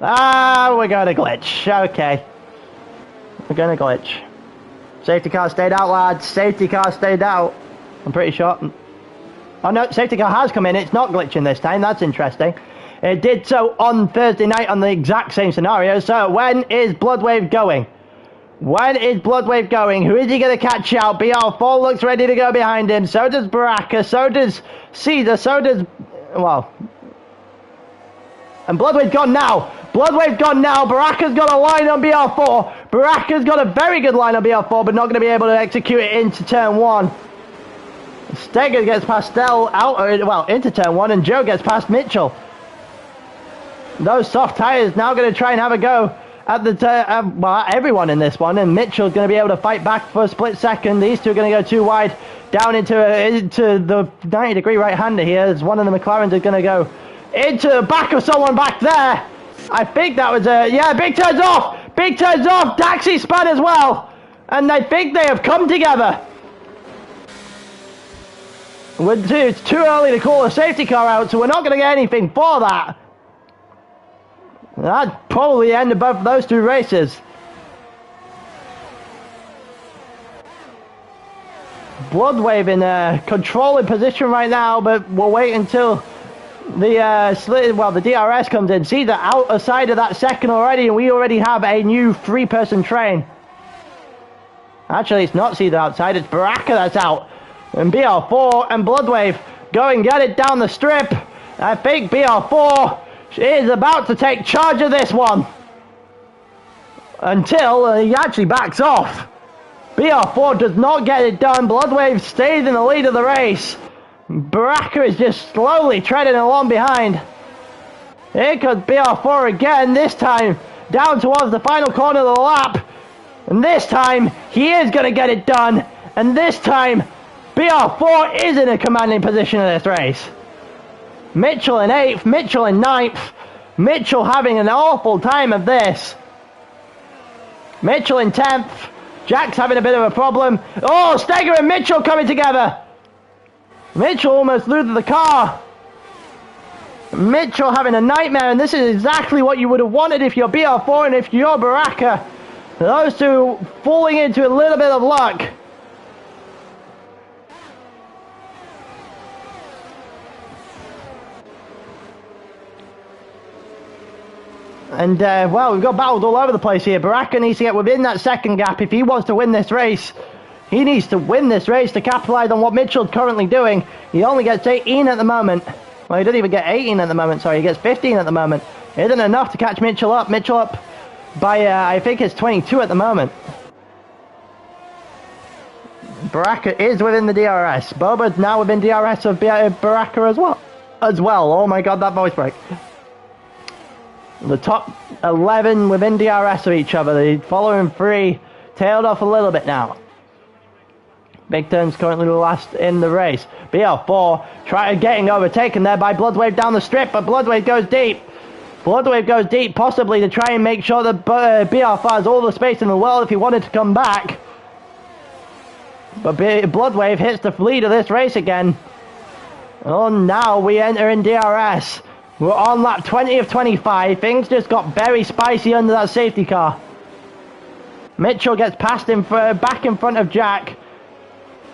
Ah, we're going to glitch. Okay. We're going to glitch. Safety car stayed out, lads. Safety car stayed out. I'm pretty sure. Oh no, safety car has come in. It's not glitching this time. That's interesting. It did so on Thursday night on the exact same scenario. So when is Bloodwave going? When is Bloodwave going? Who is he going to catch out? BR4 looks ready to go behind him. So does Baraka. So does Caesar. So does... well... and Bloodwave's gone now. Bloodwave's gone now. Baraka's got a line on BR4. Baraka's got a very good line on BR4, but not going to be able to execute it into turn 1. Steger gets past Stell into turn 1, and Joe gets past Mitchell. Those soft tyres now going to try and have a go at the everyone in this one, and Mitchell's going to be able to fight back for a split second. These 2 are going to go too wide down into the 90-degree right-hander here, as one of the McLarens is going to go into the back of someone back there. I think that was big turns off. Big turns off. Daxi spun as well. And I think they have come together. It's too early to call a safety car out, so we're not going to get anything for that. That'd probably end of both of those 2 races. Bloodwave in a controlling position right now, but we'll wait until the DRS comes in. See, the outside of that second already, and we already have a new 3-person train. Actually, it's not Caesar outside, it's Baraka that's out. And BR4 and Bloodwave go and get it down the strip. I think BR4 is about to take charge of this one. Until he actually backs off. BR4 does not get it done. Bloodwave stays in the lead of the race. Baraka is just slowly treading along behind. Here comes BR4 again, this time down towards the final corner of the lap. And this time, he is going to get it done. And this time, BR4 is in a commanding position in this race. Mitchell in 8th, Mitchell in 9th. Mitchell having an awful time of this. Mitchell in 10th. Jack's having a bit of a problem. Oh, Steger and Mitchell coming together. Mitchell almost loses the car. Mitchell having a nightmare, and this is exactly what you would have wanted if you're BR4 and if you're Baraka. Those two falling into a little bit of luck. And, well, we've got battles all over the place here. Baraka needs to get within that second gap if he wants to win this race. He needs to win this race to capitalise on what Mitchell's currently doing. He only gets 18 at the moment. Well, he doesn't even get 18 at the moment, sorry. He gets 15 at the moment. It isn't enough to catch Mitchell up. Mitchell up by, I think it's 22 at the moment. Baraka is within the DRS. Boba's now within DRS of Baraka as well. Oh my god, that voice break. The top 11 within DRS of each other. The following 3 tailed off a little bit now. Big Turn's currently the last in the race. BR4 getting overtaken there by Bloodwave down the strip, but Bloodwave goes deep. Bloodwave goes deep, possibly to try and make sure that BR4 has all the space in the world if he wanted to come back. But Bloodwave hits the lead of this race again. Oh, now we enter in DRS. We're on lap 20 of 25. Things just got very spicy under that safety car. Mitchell gets past him back in front of Jack.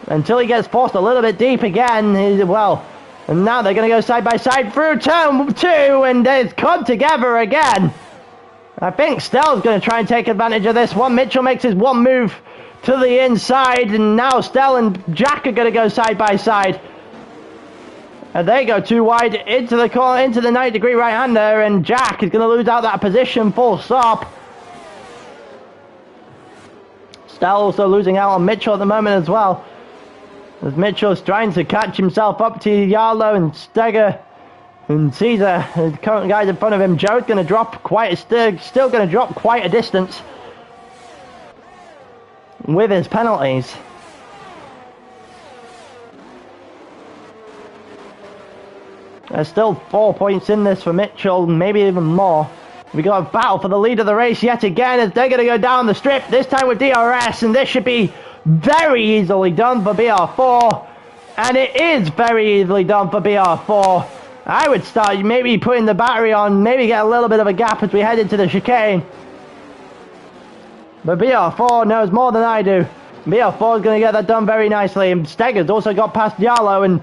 Until he gets forced a little bit deep again. Well, and now they're going to go side by side through turn 2. And they've come together again. I think Stell's going to try and take advantage of this one. Mitchell makes his one move to the inside. And now Stell and Jack are going to go side by side. And they go too wide into the corner, into the 90-degree right-hander, and Jack is going to lose out that position full stop. Stell also losing out on Mitchell at the moment as well. As Mitchell's trying to catch himself up to Yarlow and Steger and Caesar, the current guys in front of him. Joe's going to drop still going to drop quite a distance with his penalties. There's still 4 points in this for Mitchell, maybe even more. We got a battle for the lead of the race yet again as they're going to go down the strip, this time with DRS, and this should be very easily done for BR4. And it is very easily done for BR4. I would start maybe putting the battery on, maybe get a little bit of a gap as we head into the chicane. But BR4 knows more than I do. BR4 is going to get that done very nicely. And Steger's also got past Yarlow, and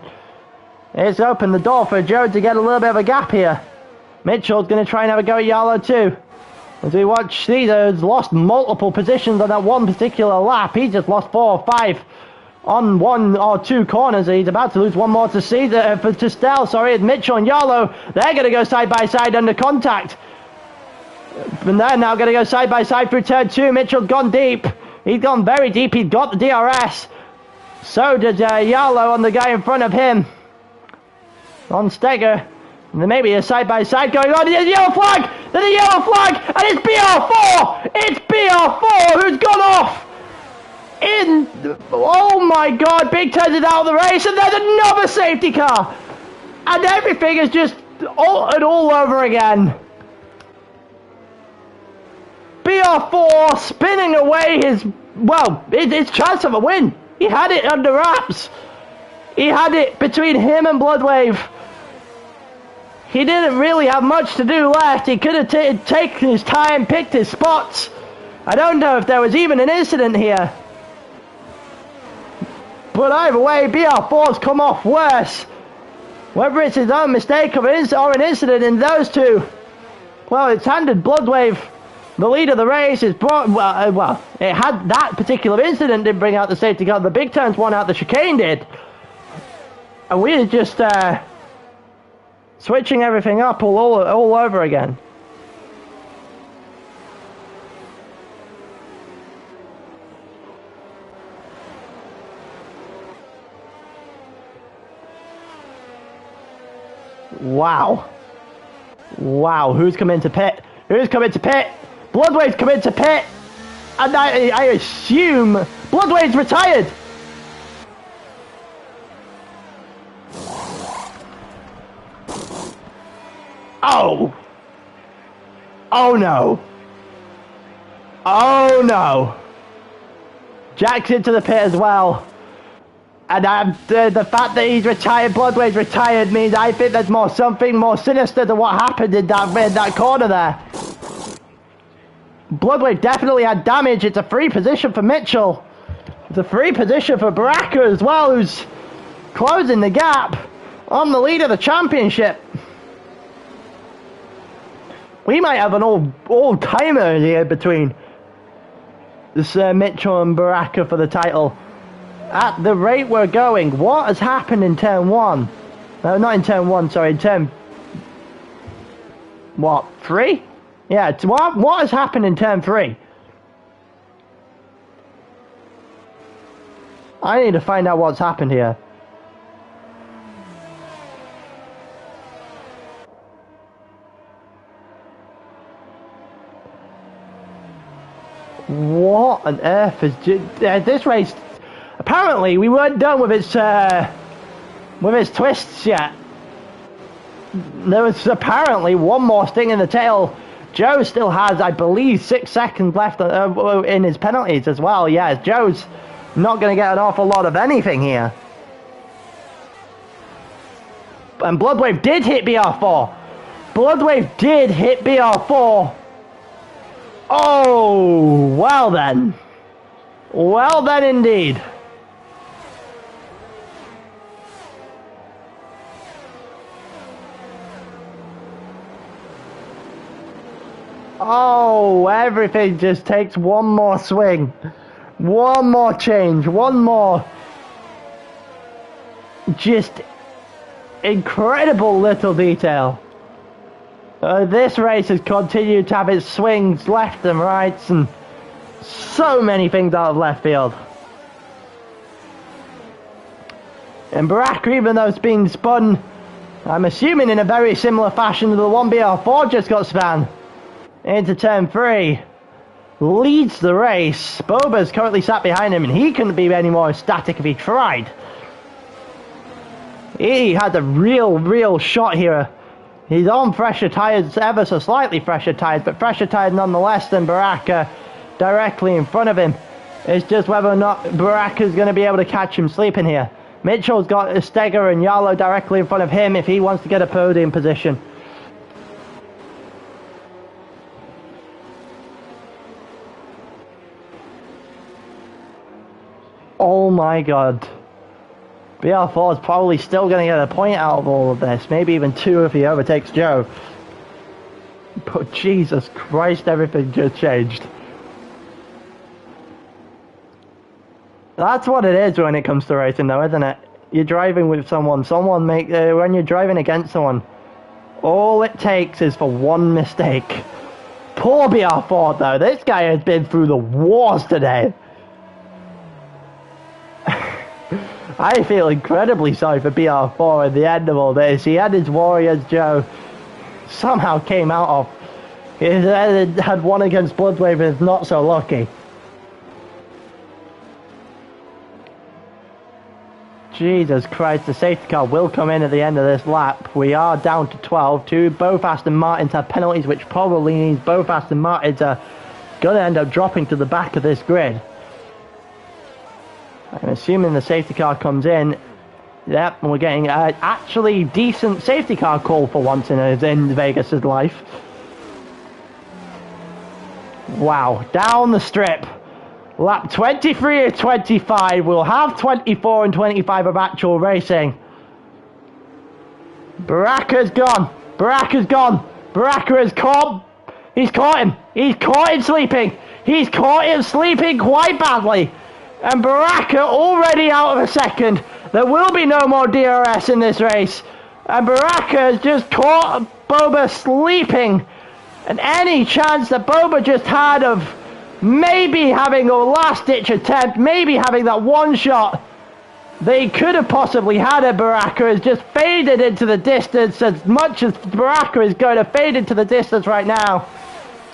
it's opened the door for Joe to get a little bit of a gap here. Mitchell's going to try and have a go at Yarlow too. As we watch, Caesar's lost multiple positions on that one particular lap. He just lost 4 or 5 on 1 or 2 corners. He's about to lose one more to to Stell, sorry. As Mitchell and Yarlow, they're going to go side by side under contact. And they're now going to go side by side through turn 2. Mitchell's gone deep. He's gone very deep. He's got the DRS. So does Yarlow on the guy in front of him. On Steger. And there may be a side-by-side going on. There's a yellow flag! There's a yellow flag! And it's BR4! It's BR4 who's gone off! Oh my god, Big Ted is out of the race, and there's another safety car! And everything is just all over again. BR4 spinning away his chance of a win. He had it under wraps. He had it between him and Bloodwave. He didn't really have much to do left. He could have taken his time, picked his spots. I don't know if there was even an incident here. But either way, BR4's come off worse. Whether it's his own mistake or an incident in those two, well, it's handed Bloodwave the lead of the race. It's brought, it had that particular incident didn't bring out the safety car. The Big Turns won out, the chicane did. And we're just switching everything up all over again. Wow. Wow, who's coming to pit? Who's coming to pit? Bloodwave's coming to pit! And I assume Bloodwave's retired! Oh! Oh no! Oh no! Jack's into the pit as well. And the fact that he's retired, Bloodwave's retired, means I think there's something more sinister than what happened in that corner there. Bloodwave definitely had damage. It's a free position for Mitchell. It's a free position for Baraka as well, who's closing the gap on the lead of the championship. We might have an all-timer here between this Mitchell and Baraka for the title. At the rate we're going, what has happened in turn 1? No, not in turn 1, sorry, in turn... What, 3? Yeah, what has happened in turn 3? I need to find out what's happened here. What on earth is this race? Apparently, we weren't done with its twists yet. There was apparently one more sting in the tail. Joe still has, I believe, 6 seconds left in his penalties as well. Yeah, Joe's not going to get an awful lot of anything here. And Bloodwave did hit BR4. Bloodwave did hit BR4. Oh, well then. Well then indeed. Oh, everything just takes one more swing. One more change. One more. Just incredible little detail. This race has continued to have its swings left and right, and so many things out of left field. And Baraka, even though it's been spun, I'm assuming in a very similar fashion to the one BR4 just got spun into turn 3, leads the race. Boba's currently sat behind him, and he couldn't be any more ecstatic if he tried. He had a real shot here. He's on fresher tyres, ever so slightly fresher tyres, but fresher tyres nonetheless than Baraka directly in front of him. It's just whether or not Baraka's going to be able to catch him sleeping here. Mitchell's got Steger and Yarlow directly in front of him if he wants to get a podium position. Oh my god. BR4 is probably still going to get a point out of all of this. Maybe even 2 if he overtakes Joe. But Jesus Christ, everything just changed. That's what it is when it comes to racing though, isn't it? You're driving with someone. When you're driving against someone, all it takes is for one mistake. Poor BR4 though. This guy has been through the wars today. I feel incredibly sorry for BR4 at the end of all this. He had his Warriors, Joe somehow came out of. He had one against Bloodwave and is not so lucky. Jesus Christ, the safety car will come in at the end of this lap. We are down to 12. Both Aston Martins have penalties, which probably means both Aston Martins are going to end up dropping to the back of this grid. I'm assuming the safety car comes in. Yep, and we're getting an actually decent safety car call for once in Vegas' life. Wow, down the strip. Lap 23 of 25. We'll have 24 and 25 of actual racing. Baraka's gone. Baraka's gone. Baraka has caught. He's caught him. He's caught him sleeping. He's caught him sleeping quite badly. And Baraka already out of a second. There will be no more DRS in this race. And Baraka has just caught Boba sleeping. And any chance that Boba just had of maybe having a last-ditch attempt, maybe having that one shot, They could have possibly had it. Baraka has just faded into the distance as much as Baraka is going to fade into the distance right now.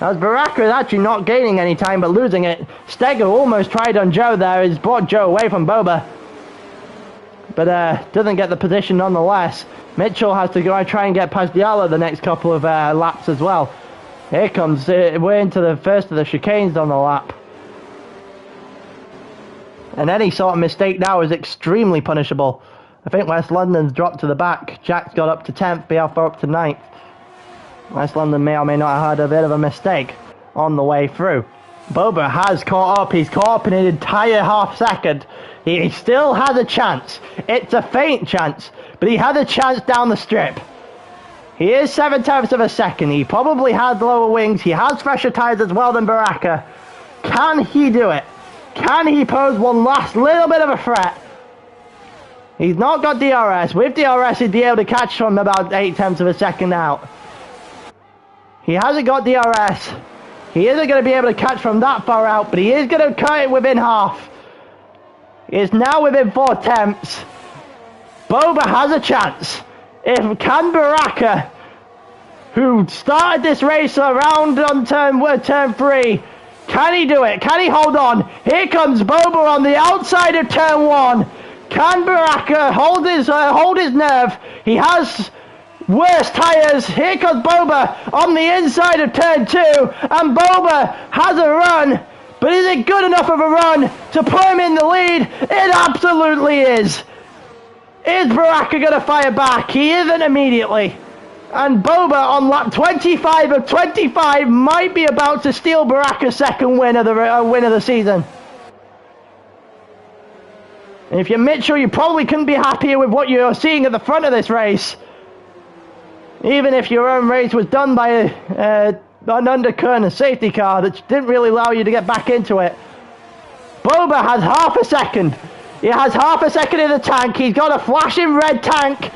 As Baraka is actually not gaining any time but losing it. Steger almost tried on Joe there. He's brought Joe away from Boba. But doesn't get the position nonetheless. Mitchell has to go and try and get past Diallo the next couple of laps as well. Here comes, we're into the first of the chicanes on the lap. And any sort of mistake now is extremely punishable. I think West London's dropped to the back. Jack's got up to 10th, BL4 up to 9th. West London may or may not have had a bit of a mistake on the way through. Boba has caught up. He's caught up in an entire half second. He still has a chance. It's a faint chance, but he had a chance down the strip. He is 7/10 of a second. He probably has lower wings. He has fresher tyres as well than Baraka. Can he do it? Can he pose one last little bit of a threat? He's not got DRS. With DRS, he'd be able to catch from about 8/10 of a second out. He hasn't got DRS. He isn't going to be able to catch from that far out, but he is going to cut it within half. He is now within 4/10. Boba has a chance. If can Baraka, who started this race around on turn 3, can he do it? Can he hold on? Here comes Boba on the outside of turn 1. Can Baraka hold his nerve? He has worse tyres. Here comes Boba on the inside of turn 2, and Boba has a run. But is it good enough of a run to put him in the lead? It absolutely is. Is Baraka going to fire back? He isn't immediately. And Boba on lap 25 of 25 might be about to steal Baraka's second win of the season. And if you're Mitchell, you probably couldn't be happier with what you're seeing at the front of this race. Even if your own race was done by an undercut and a safety car that didn't really allow you to get back into it. Boba has half a second. He has half a second in the tank. He's got a flashing red tank.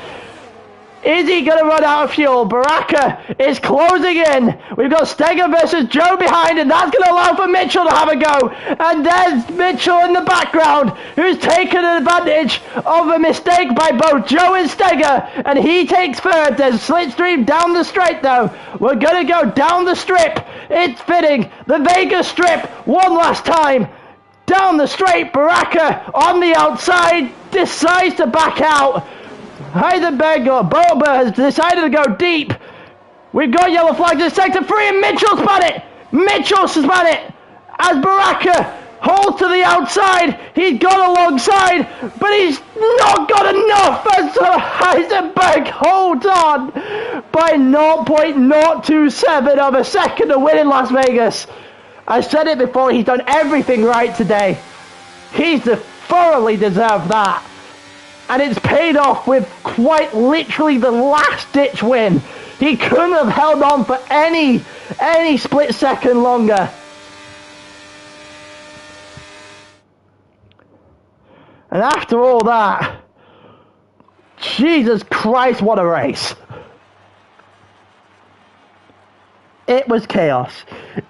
Is he going to run out of fuel? Baraka is closing in. We've got Steger versus Joe behind, and that's going to allow for Mitchell to have a go. And there's Mitchell in the background, who's taken advantage of a mistake by both Joe and Steger, and he takes third. There's slipstream down the straight, though. We're going to go down the strip. It's fitting. The Vegas strip one last time. Down the straight, Baraka on the outside decides to back out. Heisenberg or Boba has decided to go deep. We've got yellow flags in sector 3, and Mitchell spun it. Mitchell spun it as Baraka holds to the outside. He's got alongside, but he's not got enough as Heisenberg holds on by 0.027 of a second to win in Las Vegas. I said it before, he's done everything right today. He's thoroughly deserved that. And it's paid off with quite literally the last-ditch win. He couldn't have held on for any split second longer. And after all that, Jesus Christ, what a race. It was chaos.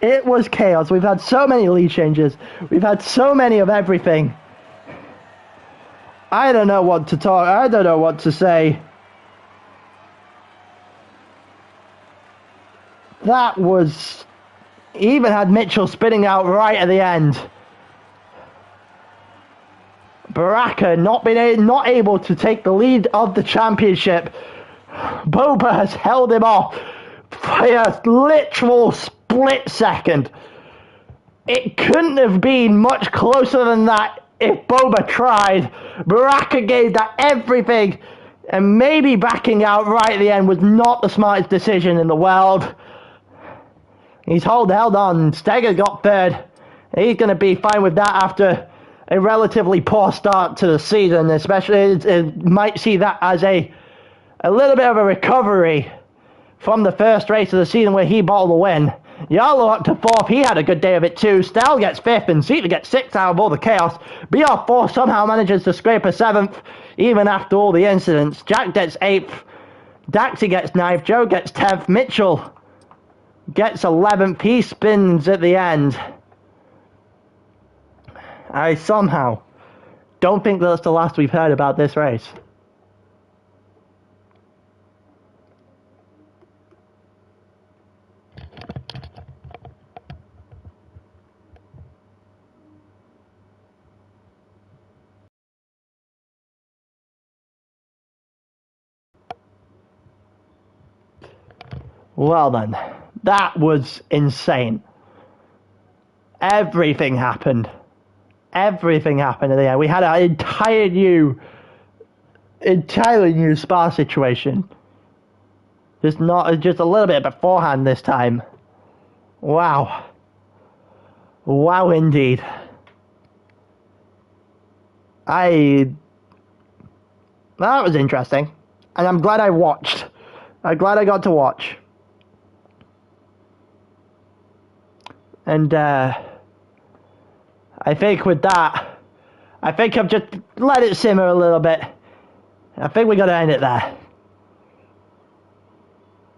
It was chaos. We've had so many lead changes. We've had so many of everything. I don't know what to talk. I don't know what to say. That was... even had Mitchell spinning out right at the end. Baraka not able to take the lead of the championship. Boba has held him off by a literal split second. It couldn't have been much closer than that if Boba tried. Baraka gave that everything, and maybe backing out right at the end was not the smartest decision in the world. He's held on. Steger got third. He's going to be fine with that after a relatively poor start to the season, especially it might see that as a little bit of a recovery from the first race of the season where he bottled the win. Yarlo up to 4th, he had a good day of it too. Stell gets 5th and Zeta gets 6th out of all the chaos. BR4 somehow manages to scrape a 7th, even after all the incidents. Jack gets 8th, Daxi gets 9th, Joe gets 10th, Mitchell gets 11th, he spins at the end. I somehow don't think that's the last we've heard about this race. Well then, that was insane. Everything happened. Everything happened in the end. We had an entirely new Spa situation. Just a little bit beforehand this time. Wow. Wow indeed. That was interesting. And I'm glad I watched. I'm glad I got to watch. And I think with that, I think I've just let it simmer a little bit. I think we got to end it there.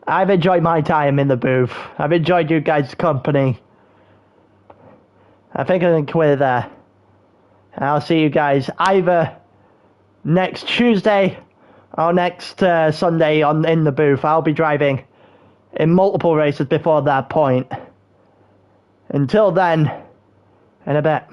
I've enjoyed my time in the booth. I've enjoyed you guys' company. I think I can quit it there. And I'll see you guys either next Tuesday or next Sunday in the booth. I'll be driving in multiple races before that point. Until then, in a bit.